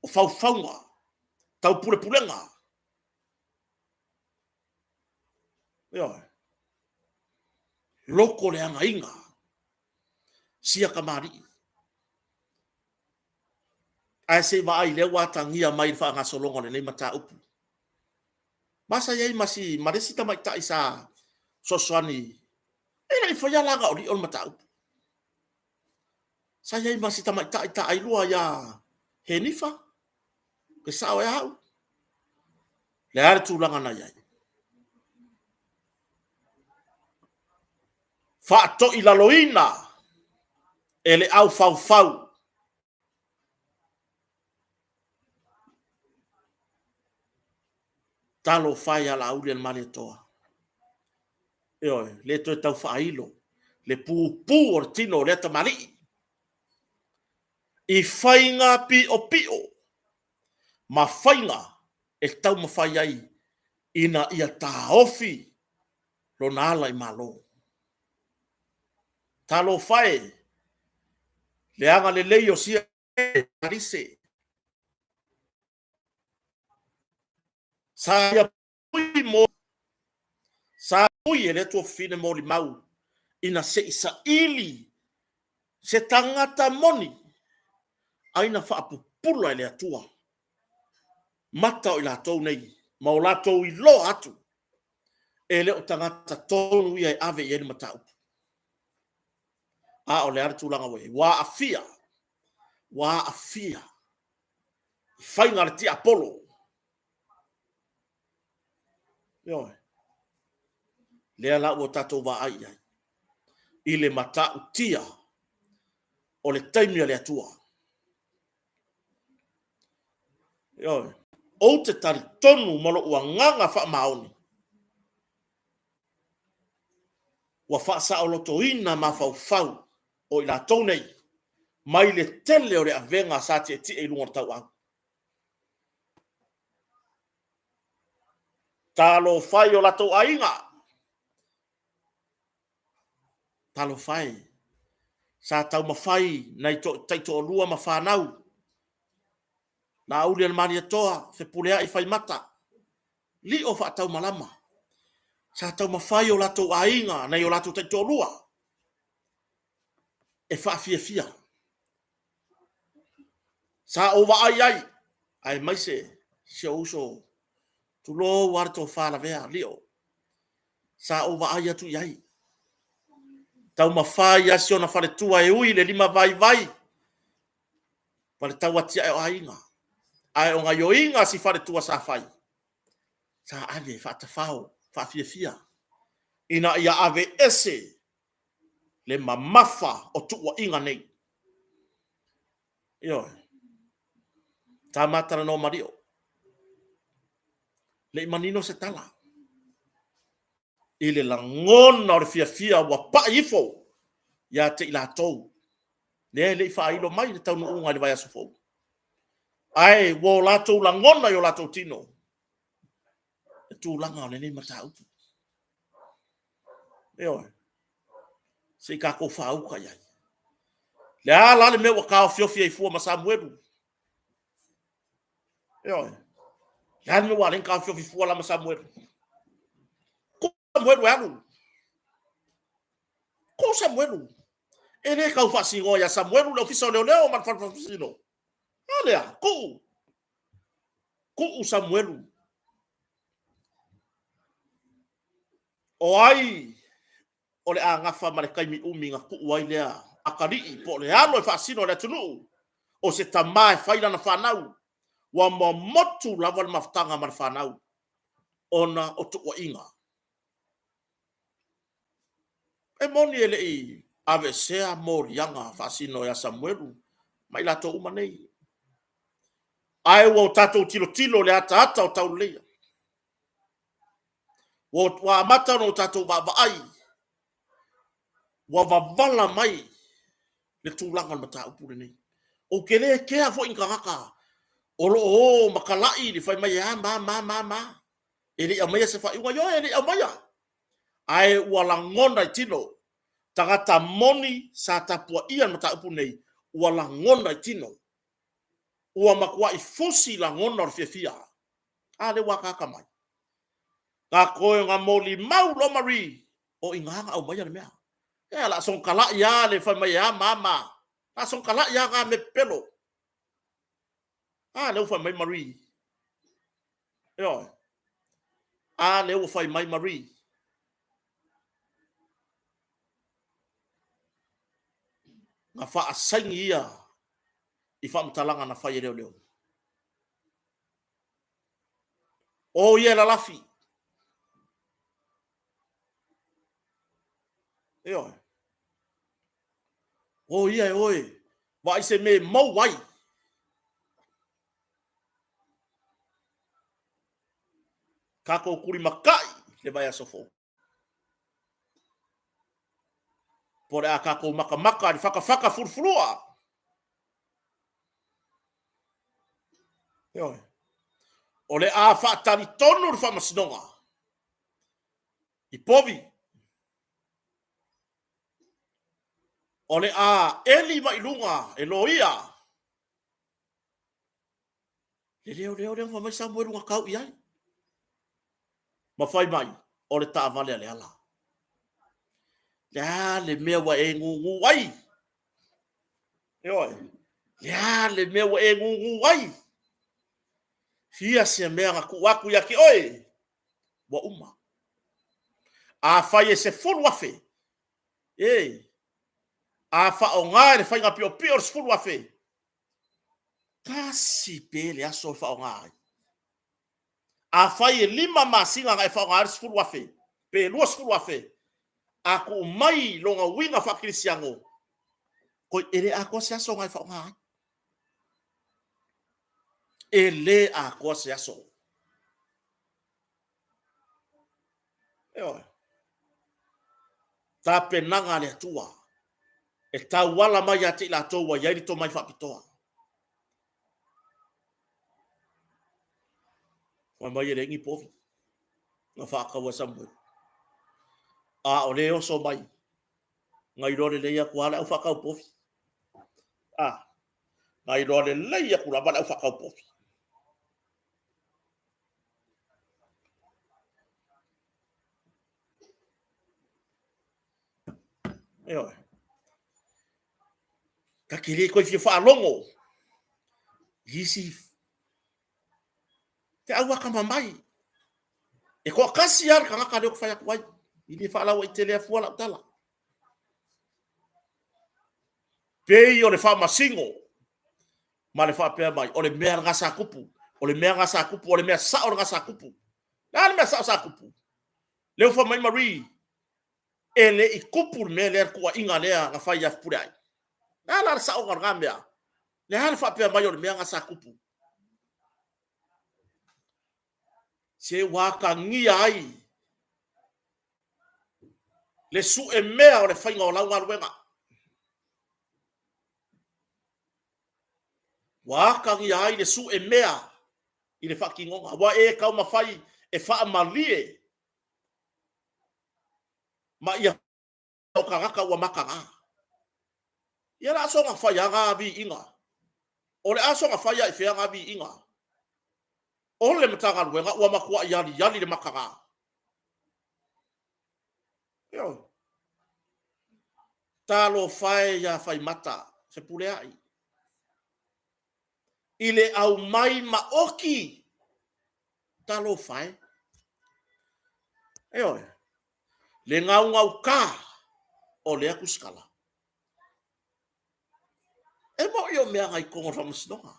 O whauwhaunga. Tau pure pulenga. Ioi. Loko le anga inga. Sia kamari. Ai se va ai le watangia mai fa nga solongo le nei mata upu. Masa yai masi maresi ta mai ta isa soswani. Ina i faya langa o di on mata upu. Sa yai masi ta mai ta ai lua ya henifa. Ke sao e hau. Le are tu langa na yai. Fa to i laloina. Ele au fau. Talo fai ala auli al mani toa. Ioi, le toi tau whailo. Le pū ortino le ta mani. I whainga pi o. Ma whainga e tau ma whai ai. Ina ia tā ofi. Lo nāla i malo. Talo whai. Le anga le leio sia tarise. Sa ia pui mo. Sa pui e le tua fine mo li mau. Ina se isa ili. Se tangata moni. Aina whaapupula i le atua. Mata o i la tau nei. Ma o la tau i lo atu. E le o tangata tonu ia e ave i eni matau. A o le are tūlanga we. Wa afia. Whainga le ti Apollo. Ioi. Lea la ua tatou wa ai ai. I le mata utia. O le taimia le atua. Ioi. O te tari tonu malo ua nganga wha maoni. Ua wha sa o loto ina ma fau. O i la tau nei. Mai le tele o le avenga sa te e lunga tau au. Talo fai o lato ainga. Talo fai. Sa tau mawhai nei taito o lua ma whanau. Na uli al mani atoa, fe pulea I whai mata. Li o wha tau malama. Sa tau mawhai o lato ainga nei o lato taito o lua. E wha fia fia. Sa o wa ai ai. Ai maise, se uso. Tu lo warto whala vea, lio. Sa o wa ai atu iai. Tau mawhai asi o na whare tua e ui le lima vai vai. Pale tau atia e o ainga. Ai o ngai o inga si whare tua sa whai. Sa ave whata whao, whafia fia. Ina ia ave ese le mamafa o tuwa inga nei. Io. Ta matara no mario. Le manino se tala. Ile la ngona o le fia fia wa pa ifo. Ya te ila tou. Le fa ilo mai le tau no unga le vai aso fo. Ai wo lato la ngona yo lato tino. E tu langa o le nei mata upu. Io. Se ka ko fa uka yai. Le ala le me wa ka fiofia ifua ma Samuelu. Io. Le ala me wa len ka fiofia ifua la ma Samuelu. Ko Samuelu anu. Ko Samuelu. Ele ka fa singo ya Samuelu le ofisa leo man fa sino. Olha, ku Samuelu. O ai ole a ngafa mare kai mi umi nga ku wai lea akari po le alo fa sino le tunu o se tamai faila na fanau wa motu lava maftanga mar fanau ona o tu wa inga e moni ele I ave sea mor yanga fa sino ya Samuelu mai la to umanei ai wo tato tilo le ata o tau le wo wa mata no tato ba ai wa vala mai le tulanga mata upu nei o kele ke a fo inkaka o lo o makalai li fai mai ma ele a mai se fa iwa yo ele a mai ai wala ngona tino tagata moni sa tapua ia mata upu nei wala ngona tino ua makwa I fusi la ngona fia a le waka kamai ka koe nga moli mau lo mari o inga au mai le mea e la son kala ia le fai mai mama la son kala ia ga me pelo le fai mai mari yo le fai mai mari nga fa asangi ia I fa mtalanga na fai leo o ia la lafi yo o ia oi vai se me mau wai kako kuri makai le vai asofo por a kako maka di faka furfurua yo ole a fa tani tonu fa masnonga I povi ole a eli mai lunga Eloia le fa mai Samuel nga kau ia ma fai mai ole ta vale ale ala ya le mea wa e ngu wai yo ya le mea wa e ngu wai fia se mea nga ku waku ya ki oi wa uma a fai se full wafe a fa o ngare fai nga pio full wafe kasi pele aso fa o ngare a fai lima masinga nga fa o ngare full wafe pe luas full wafe aku mai longa winga fa krisiango ko ele ako se aso nga fa o ngare ele ako se aso ta penanga le tua e ta wala mai ati la toa ya to mai fa pitoa wa mai le ngi povi nga whaka wa Samuel. A o leo so mai. Ngai rore leia kuala au whaka upofi. Ngai rore leia kula bala au whaka upofi. Eo. Ka kiri koe fia whaalongo. Gisi. Te au waka mamai. E koa kasi ar ka ngaka leo kwhaya kuai. Ili whaalawa i te lea fuala utala. Pei o le wha masingo. Ma le wha pia mai. O le mea ngasa kupu. O le mea ngasa kupu. O le mea sa o ngasa kupu. Nā le mea sa kupu. Leo wha mai mari. E le i kupu me le kua inga lea nga whai af pure ai. Nā la sa o ngā mea. Le hana wha pia mai o le mea ngasa kupu. Se waka ngia ai. Le su e mea o le whainga o launga ruenga. Waka ngia ai le su e mea. I le whakingonga. Wa e kau mawhai e wha malie. Ma ia o kangaka ua makanga. Ia la aso nga whai anga vi inga. O le aso nga whai ai whea nga vi inga. O le matanga ruenga ua makua iali le makanga. Yo. Talo whai ya whai mata. Se pule ai. Ile au mai maoki. Talo whai. Eo. Le ngau ka. O le aku skala. E mo i o mea ngai kongo whamasinoga.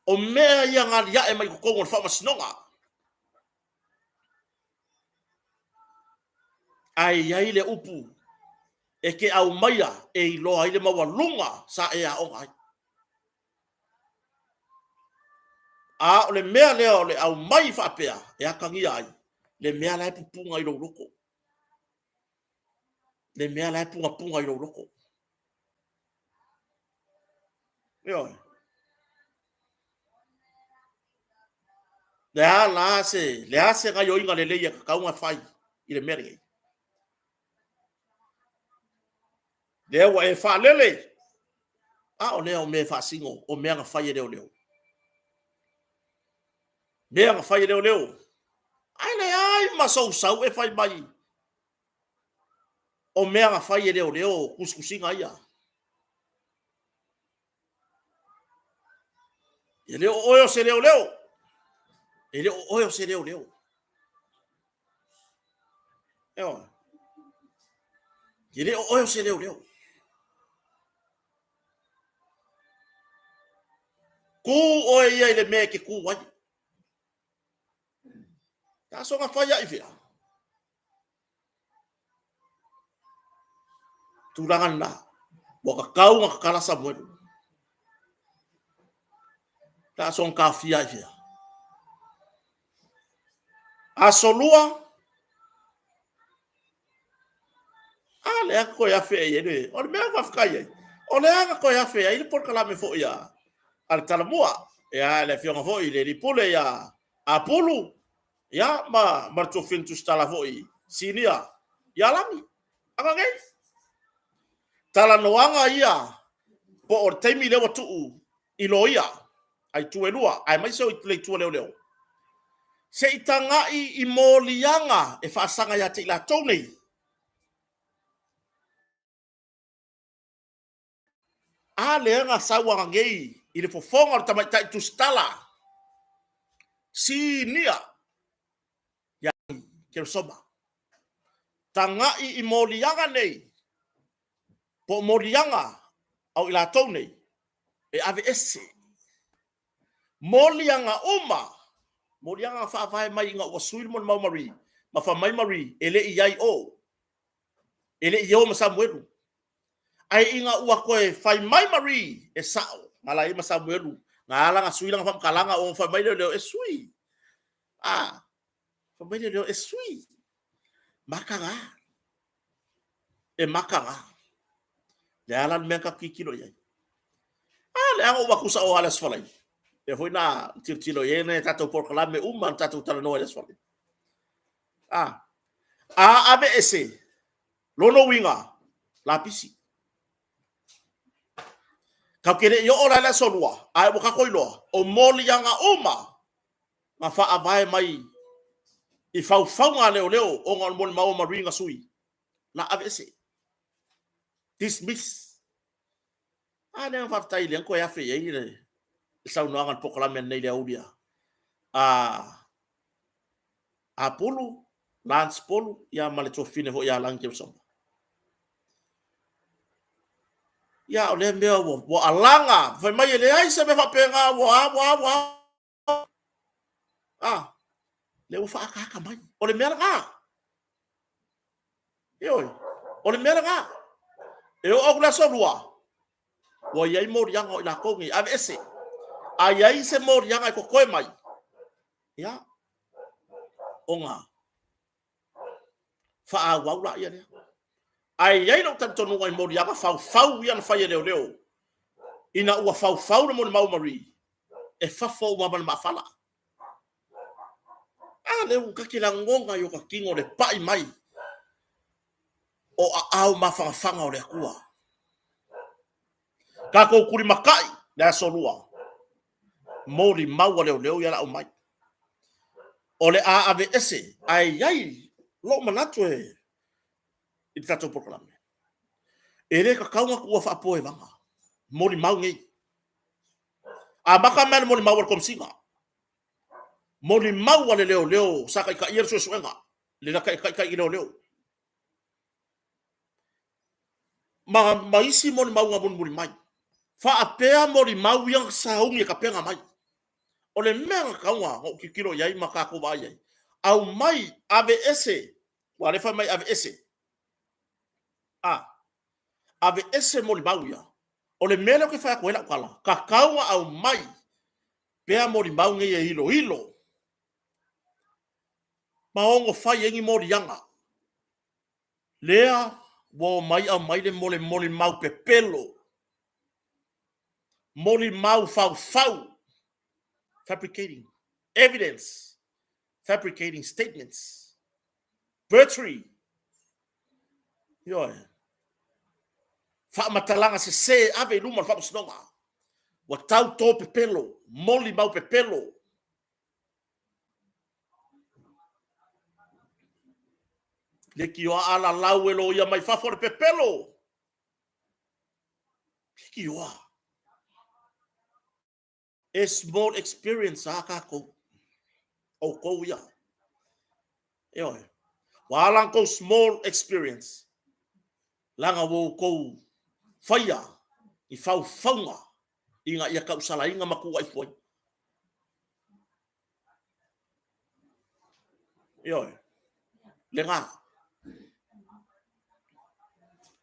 O mea ia ngari ya e mai kongo whamasinoga. Ai ai le upu. E ke au maia e i loa ile maua lunga sa e a o ngai. A o le mea leo le au mai whapea e a kangi ai. Le mea lai pupunga i loko. Le mea lai punga i loko. Yo. Le a se ngai o inga le leia ka kaunga whai i le mere. Le wa e wha lele. A o leo me wha singo o mea nga whai e leo. Mea nga whai e leo. Ai le ai masau sau e whai mai. O mea nga whai e leo kuskusinga ia. E leo oio se leo. E leo oio se leo. Eo. E leo oio se leo. Ku oe ia ile mea ke ku wai. Ta so nga whai ai whia. Turangan na. Waka kau nga kalasa mwenu. Ta so nga whia ai whia. Asolua. Le a koe a whea i ene. O le mea whafkai ai. O le anga koe a whea i le porkala me fo ia. Al talamua. E a le whionga fo i le ripule ia. A pulu. Ia ma marto fintu stala fo i. Sinia. Ia langi. Anga ngai. Tala noanga ia. Po o teimi lewa tuu. Ilo ia. Ai tue lua. Ai mai seo i tule tua leo. Se i tangai i molianga. E whaasanga ia te ila tonei. A leanga sawa ngei i le fofonga o tamai tai tu stala. Sinia. Ya kero soma. Tangai i molianga nei. Po molianga au ila tau nei. E ave ese. Molianga uma. Molianga whaafai mai inga ua suilmon maumari. Ma wha mai mari. Ele i ai o. Ele i o ma Samuelu. Ai inga ua koe whai mai mari e sao. Ngala ima Samuelu. Ngala nga sui langa whamkalanga o whai mai leo e sui. Whai mai leo e sui. Makanga. E makanga. Le alan mea ka kikilo iai. Le anga ua kusa o alas whalai. e foi na tilo yene tato por kalame tato tala no ele swali a ave ese lono winga la pisi ka kere yo ora la solua ai bo ka koilo o moli yanga ma fa avai mai i fau nga leo o ngal mol mau maringa sui na ave ese dismiss ne fa tai len ko ya fe ye ile sa no ngal pokalame nei le audia a pulu lance pulu ya maleto fine vo ya lang som ya ole mea wo alanga vai mai ele ai se me fa penga wo le fa ka mai ole mea nga yo ole mea nga e o kula so lua wo ye mo yang o la ko ngi ave ese ai se mo yang ai ko koe mai ya onga fa wa la ya ai no tanto no ai mo yang fau yan fa ye leo ina ua fau no mo mau mari e fa fo ma fala le ka kila ngonga yo ka kingo le pai mai o au mafanga o le kua ka ko kuri makai na solua mori mau leo ya la o mai o le ave ese ai lo manatwe i tato proclame ere ka kaunga kua fa poe vanga mori mau ngi a baka man mori mau kom singa mori mau leo saka ka yer so suenga le ka leo ma isi mori mau ngabun mori mai fa apea mori mau yang saungi ka penga mai ole mea kaunga o kikiro yai makako ba yai au mai ave ese wale fa mai ave ese ave ese mori mau ya ole mele ke fa ko ela kala ka kaunga au mai pea mori mau nge hilo maongo fa yengi mori yanga lea wo mai au mai le moli mau pepelo moli mau fau fabricating evidence, fabricating statements, perjury. Yo, fa matalanga se ave luma fa snonga. Wa tau to pepelo, moli mau pepelo. Le ki o ala lauelo ia mai fa for pepelo. Ki o a small experience akako o ko ya yo walang ko small experience langa wo ko faya i fau faunga inga ia ka usala inga maku ai foi yo lenga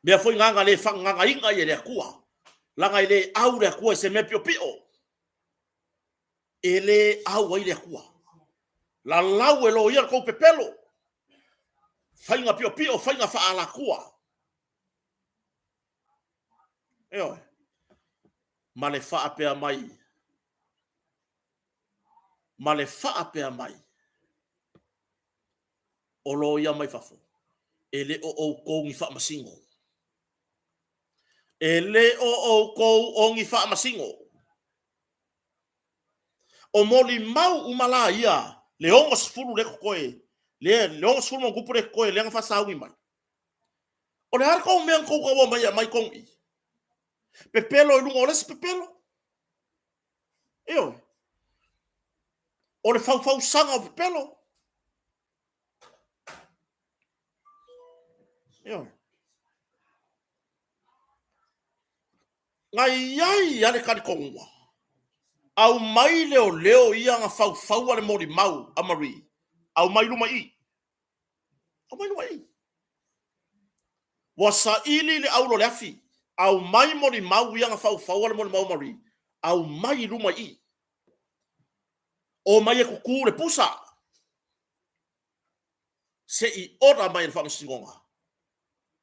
me foi nganga le fanga inga ia le kua langa ile au le kua se me pio ele au ile kua la lau elo ia ko pepelo fainga pio fainga fa ala kua yo male fa apea mai olo ia mai fafo ele o ko ngi fa masingo ele o ko ngi fa masingo o moli mau umala ia le ongos fulu le koe le ongos fulu ngupu le koe le nga fa mai o le harko me ko ko mai ko i pepelo lu oles pepelo yo o le fau sanga pepelo yo ngai ale kali kongwa au mai leo ia nga fau ale mori mau amari au mai luma i wasa ili le aulo le afi au mai mori mau ia nga fau ale mori mau mari au mai luma i o mai e kuku le pusa se i ora mai le whamasingonga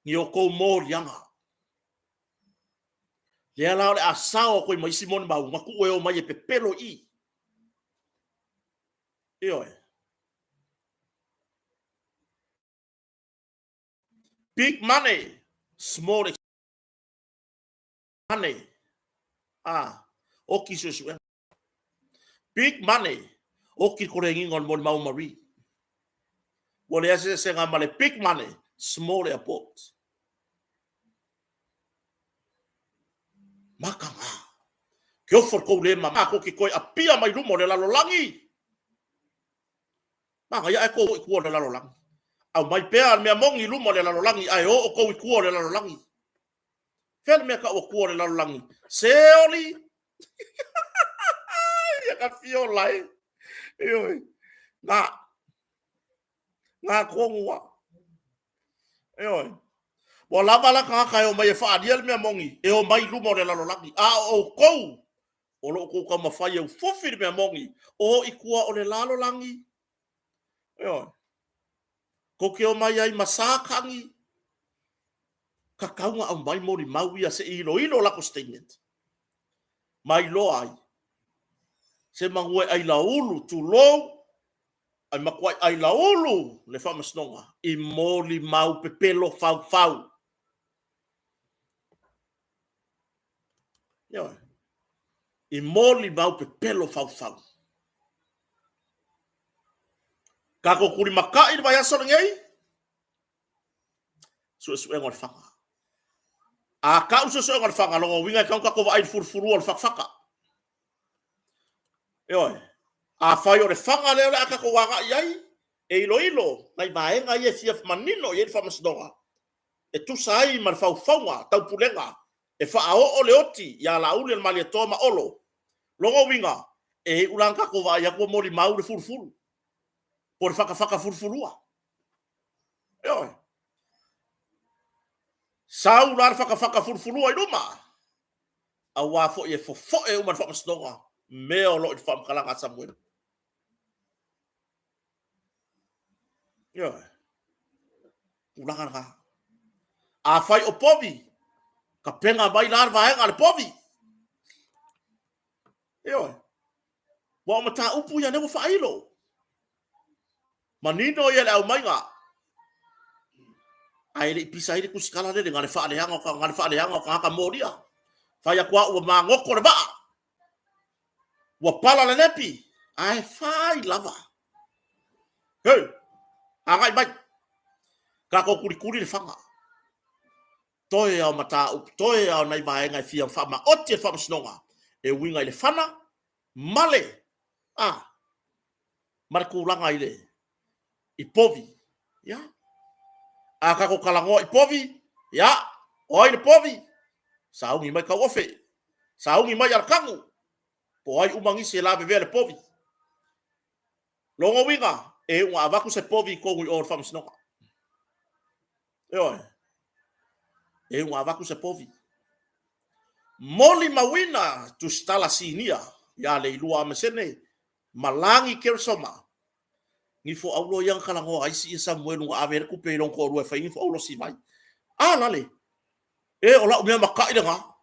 ni o kou mori anga le ala le asao koe mai simon mau maku o mai e pepelo i Io. Big money, small money. O ki susu. Big money, o ki korengi ngon mon mau mari. Wole ase se ngamale big money, small airport. Makanga. Kio for ko le mama ko ki koi apia mai lumo le lalolangi. Manga ya ko ko le lalolangi. Au mai pea me mongi lumo le lalolangi ai o ko ko le lalolangi. Fel me ka o ko le lalolangi. Seoli. Ya ka fio lai. Io. Nga kongwa. Io. Wa lava la ka ka o mai fa diel me mongi. E o mai lumo le lalolangi. O ko. O lo ko ka mafai o fofi me mongi. O ikua o le lalolangi. Io. Ko ke o mai ai masakangi. Ka kaunga au mai mori mauia se ilo lako statement. Mai lo ai. Se mangwe ai laulu tu lo. Ai makwai ai laulu le whamasnonga. I moli mau pepelo fau. Yo. I moli mau pepelo fau. Kako kuri makai vai aso ngei. Su engon whanga. A ka uso engon whanga longo winga kau kako vai furfuru al whakwhaka. Yo. A whai o le whanga leo le aka ko wanga iai. E ilo. Ngai vaenga ia fiaf manino i whamasnonga. E tu sai mar fau tau pulenga. E wha o le oti ia la uli al mali toma olo. Longo winga. E ulanka ko vai ako mori mau le furfuru. Por whaka furfurua. Yo. Sau lar whaka furfurua i ruma. A wafo e fofo e umar whamasnonga. Meo lo i whamkalanga Samuel. Yo. Ulanga. A whai o povi. Ka penga mai lar vaenga le povi. Yo. Wa mata upu ya nebo whailo. Manino ia le au mainga. Ai le pisa ile kusikala le ngale whaaleanga o ka haka moria. Whai a kua ua mangoko le baa. Ua pala le nepi. Ai whai lava. Hey. Angai mai. Kako kuri le whanga. Toe au mata upu. Toe au nai vaenga i fia whama. Oti e whamasnonga. E winga ile whana. Male. Markulanga ile. I povi. Ya. A kako kalango i povi. Ya. Oi le povi. Saungi mai ka ofe. Saungi mai arkangu. Po ai umangi se la bebe le povi. Longo winga. E unga avaku se povi kongu i or whamasnonga. Oi. E unga avaku se povi. Moli mawina tu stala sinia. Ya le ilua amesene. Malangi kersoma. Ni fo aulo yang kalango ai si Samuel nga aver ku pe long ko ru fa info aulo si mai. Lale. E ola o me makai nga.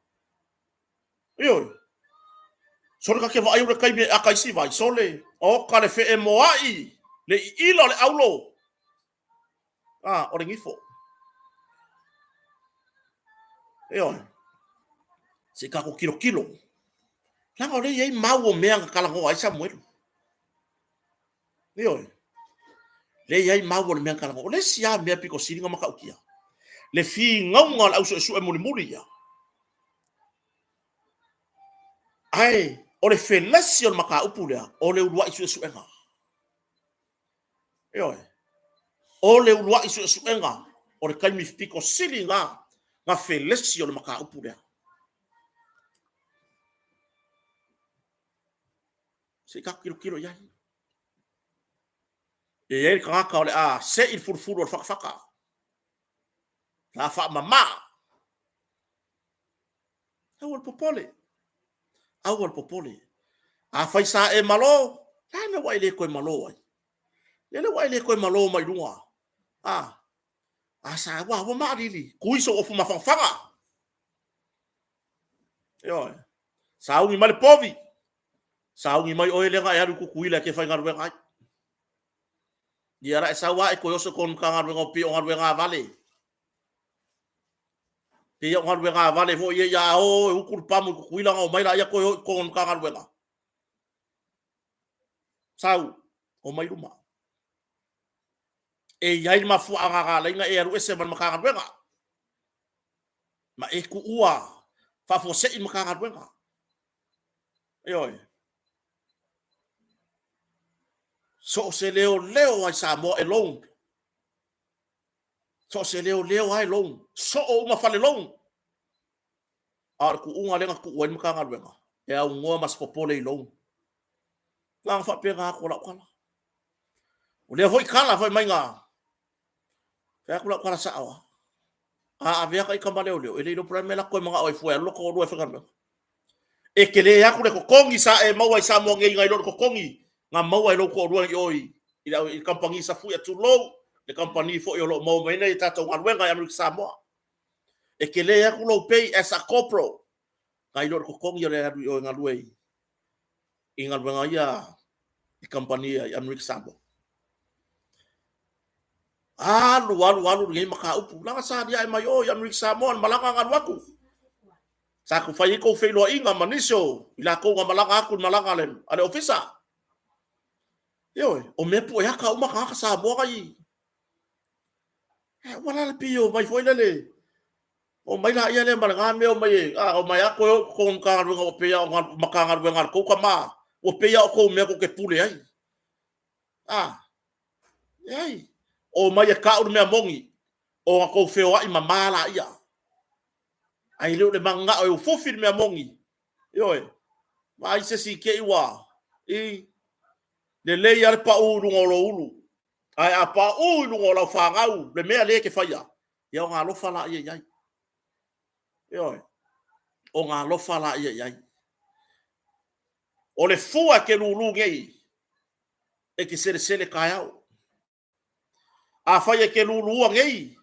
Yo. Sore ka ke va ayu kai me akai si vai sole. O ka le fe moai. Le ilo le aulo. O le ngifo. Yo. Se ka ko kilo. Langa o le yei mau o me kalango ai Samuel. Yo. Le yai mau le menga o le sia me piko siringa maka ukia le fi ngaunga au su e muri ya ai o le felation maka upulea o le ulwa isu enga yo o le ulwa isu enga o le kai mi piko siringa nga felation maka upulea se ka kilo ya e ele ka ole se il furfuru al fakfaka la fa mama awal popole a fai sa e malo la me wai le ko malo ai le wai le ko malo mai lunga sa wa ma dili kuiso o fuma fanga yo sa ungi mal povi sa ungi mai o ele ga ya ku kuila ke fai ngaru ngai Dia la sa wa e ko yoso kon kanga ngo pi onga nga vale. Te onga nga vale vo ye ya o ukur pamu ku kuila ngo mai la ya ko kon kanga nga. Sau o mai luma. E yai ma fu anga la inga e ru ese man makanga nga. Ma e ku ua fa fo se i makanga nga. Yoi. So se leo ai sa mo e long. So se leo ai long. So o ma fale long. Ar ku unga lenga ku uen makanga nga. E au ngoa mas popole i long. Lang fa pega ko la kala. O le foi kala foi mai nga. Fa ko la kala sa awa. A avea kai kamale o leo. Ele no prime la ko mga oi foi lo ko do e fa e ke le aku le kokongi sa e mau ai sa mo ngai ngai lo kokongi nga mau ai lo ko ruang oi i kampangi sa fu ya tu lo le kampani fo yo lo mo mai nei tato ngai ngai Amerika Samoa e ke le aku lo pay as a corporal ngai lo kokongi le adu yo ngalui i ngai ya i kampani ya Amerika Samoa alu ngai maka upu langa sa dia mai o Amerika Samoa malanga ngaluaku sa ku fai ko fei lo inga manisio ila ko nga malanga aku malanga len ale ofisa yo o me po ya ka uma ka sa bo kai wala le pio mai foi le o mai la ia le malanga me o mai o mai ako ko ka ngo pe ya nga makanga nga ko ka ma o pe ya ko me ko ke pule ai ai o mai ka o me mongi o ko feo ai mamala ia ai le manga o fofi me mongi yo mai se si ke wa le le ya pa u ngolo ulu ai apa u ngolo fa ngau le me le ke fa ya ya nga lo fa la ye yai yo o nga lo fa la ye yai o le fua ke lulu ngei e ke se le kaya a fa ye ke lulu ngei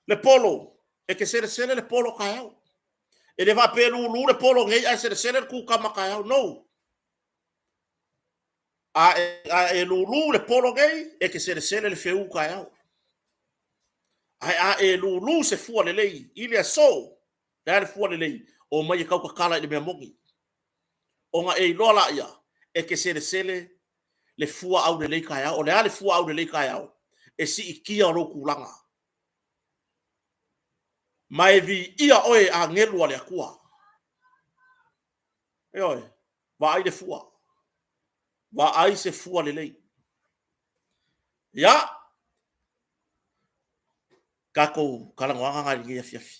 le polo e ke se le polo kaya e le va pe lulu le polo ngei a se le ku kama kaya no a e lulu le polo gay e ke se le feu kaya a e lulu se fu le lei ile so le fu le lei o mai ka kala le memongi o nga e lola ia e ke se le fu au le lei kaya o le fu au le lei kaya e si ikia ro kulanga mai vi ia oe a ngelu le akua oi va ai le fu wa ai se fu le lei ya kako kalangwanga ngai fiafi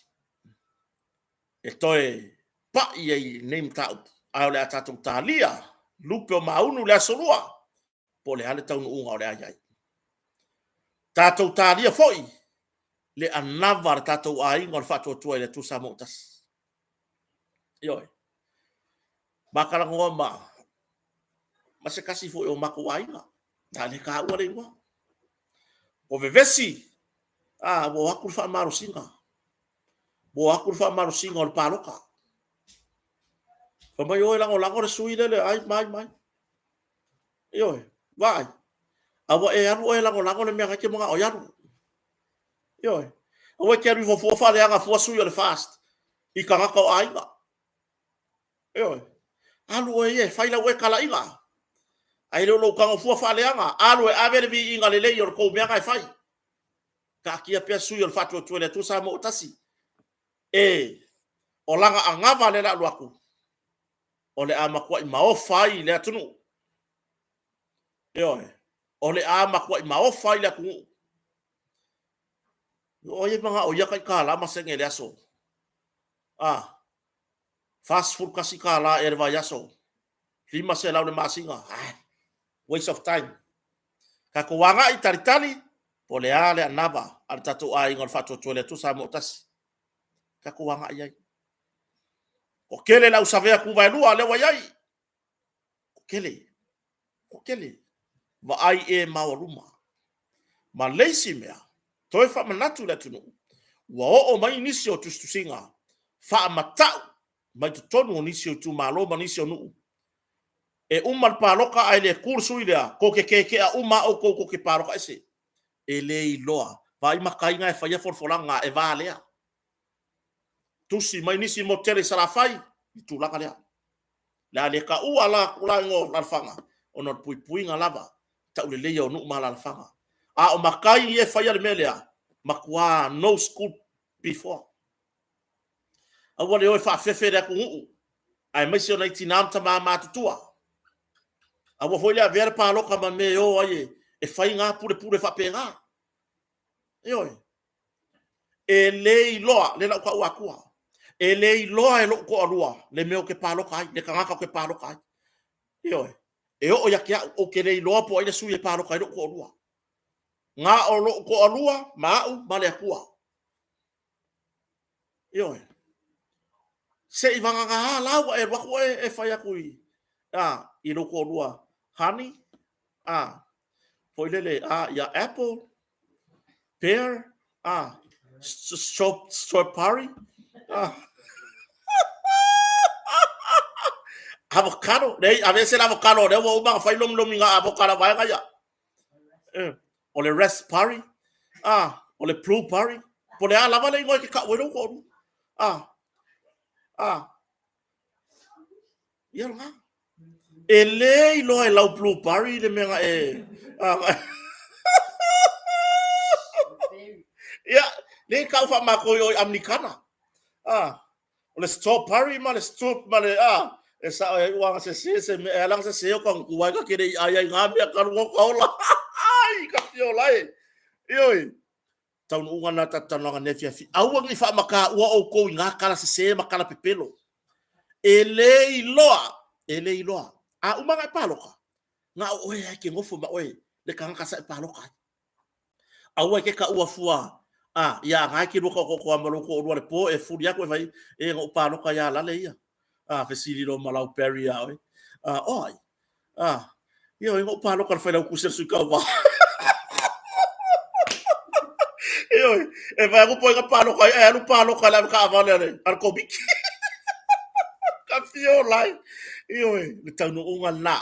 e toe pa i name tau ai le atatu talia lupe o maunu le solua po le ale tau unga o le ai tatu talia foi le anavar tatu ai ngol fatu tu le tu samotas yo bakala ngoma mase kasi foi o maku ai na le ka ua le ngwa o vevesi bo aku fa maru singa o paloka fa mai o lango le sui le ai mai yo vai awa e aru e lango le mea ke mga o yaru yo o ke aru fo fa le anga fo sui le fast I kanga ko ai ga yo alu e fai la we kala inga ai lo kanga fo fa le anga alu e ave vi inga le yo ko mea ga fai ka kia pe sui le fatu tu le tu sa mo tasi o langa angava le la luaku o le ama kwa I maofa I le atunu yo o le ama kwa I maofa I le aku o ye manga o ya kai kala ma senge le aso fast food kasi kala erva yaso lima se la le masinga waste of time ka ko wanga I taritali po le ale anava al tatu ai ngol fatu tu le tu sa mo tas ka ko wanga ai o kele la usavea ku vai lua le wai o kele va ai e maoruma ma leisi mea toi fa manatu le tunu wa o mai nisi o tustusinga fa matau mai tonu nisi o tu malo nisi o nu e uma paloka ai le kursu ile ko ke a uma o ko ke paloka ese e le iloa vai makai nga e faia forfolanga e valea tusi mai nisi mo tere sarafai tu la kalea la le ka u ala kula ngo la fanga ono pui nga lava ta ule le yo no mala la fanga a o makai e faia le melea makwa no school before a wale o fa fefere ku ai mai se na itinam ta ma tutua a wo foi a ver pa loka ma me o ai e fai nga pure fa pega yo e le loa le na kwa wakua e le loa e lo ko alua le me o ke pa loka le kanga ka ke pa loka yo e o ya kia o ke le loa po ai su e pa loka lo ko alua nga o lo ko alua ma u ma le akua yo se i vanga nga la e wa ko e fai a kui i lo ko alua honey foi lele ya apple pear strawberry avocado dei a veces avocado de wo ba fai lom nga avocado vai ga ya o le raspberry o le blueberry po le ala vale ngo ke ka wo ko ya nga ele lo e lau blueberry le menga ya le ka fa ma ko yo americana o le strawberry ma le esa wa se me ala se ko ku wa ka ke ai nga me ka ngo ko la ai ka pio lai yo taun unga na tatanga ne fi au ngi fa maka wa o ko nga kala se makala pepelo ele iloa uma ga paloka nga o e ke ngofu ma oi le kanga ka sa paloka au ke ka ua fua ya nga ki ro ko amalo ko ro le po e fu ya ko vai e ngo paloka ya la le ia fe sili lo malau peri ya oi oi yo ngo paloka fa la ku se su ka va yo e vai ko po ga paloka e lu paloka la ka va le ar ko bik ka fio lai yo le tau unga la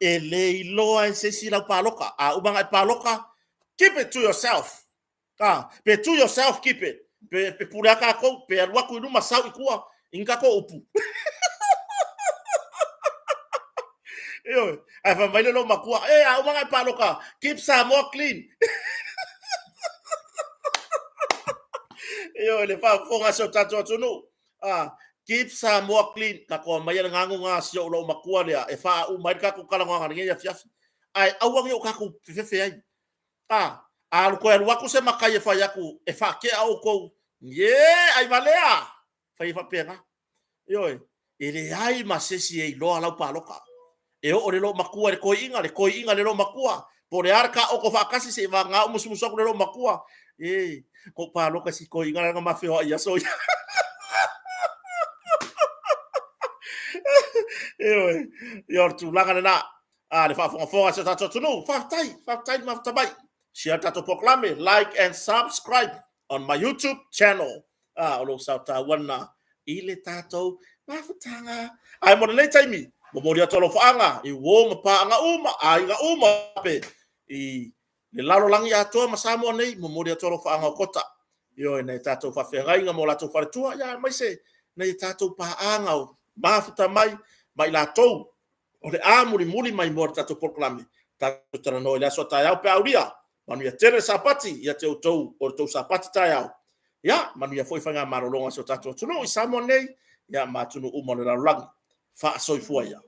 e le iloa se si la paloka uma ga paloka keep it to yourself pe to yourself keep it pe pura ka ko pe alwa ku numa sau ikua inga ko upu yo ai fa vai lo makua uma ga paloka keep some more clean yo le fa fonga so tato no keep some more clean ka ko mai nga nga sio lo makua le e fa mai ka ko kala nga nga ya fiaf ai awang yo ka ko fefe ai al ko el waku se makai fa yaku e fa ke au ko ai valea fa pena yo ele ai ma se si e lo ala pa loka e o le lo makua le ko inga le lo makua por arca o ko fa kasi se va nga musu ko le lo makua ko pa loka si ko inga nga ma feo ya so yo tu langa na le fa fonga se tato tu no fa tai ma tabai share tato proclame like and subscribe on my YouTube channel lo sa ta wana ile tato ma futanga ai mo le taimi mo mo dia tolo faanga I wo ma pa nga uma ai nga uma pe I le lalo lang ya to ma samo nei mo mo dia tolo faanga kota yo nei tato fa ferai nga mo la to fa tua ya mai se nei tato pa anga ma futa mai la to o le amuri muli mai mo tato proclame tato tara no ile so ta ya pe auria manu ya tere sapati ya te utou o to sapati ta ya ya manu ya foi fanga marolonga so tato tuno I samo nei ya matunu umone la lang fa so fuaya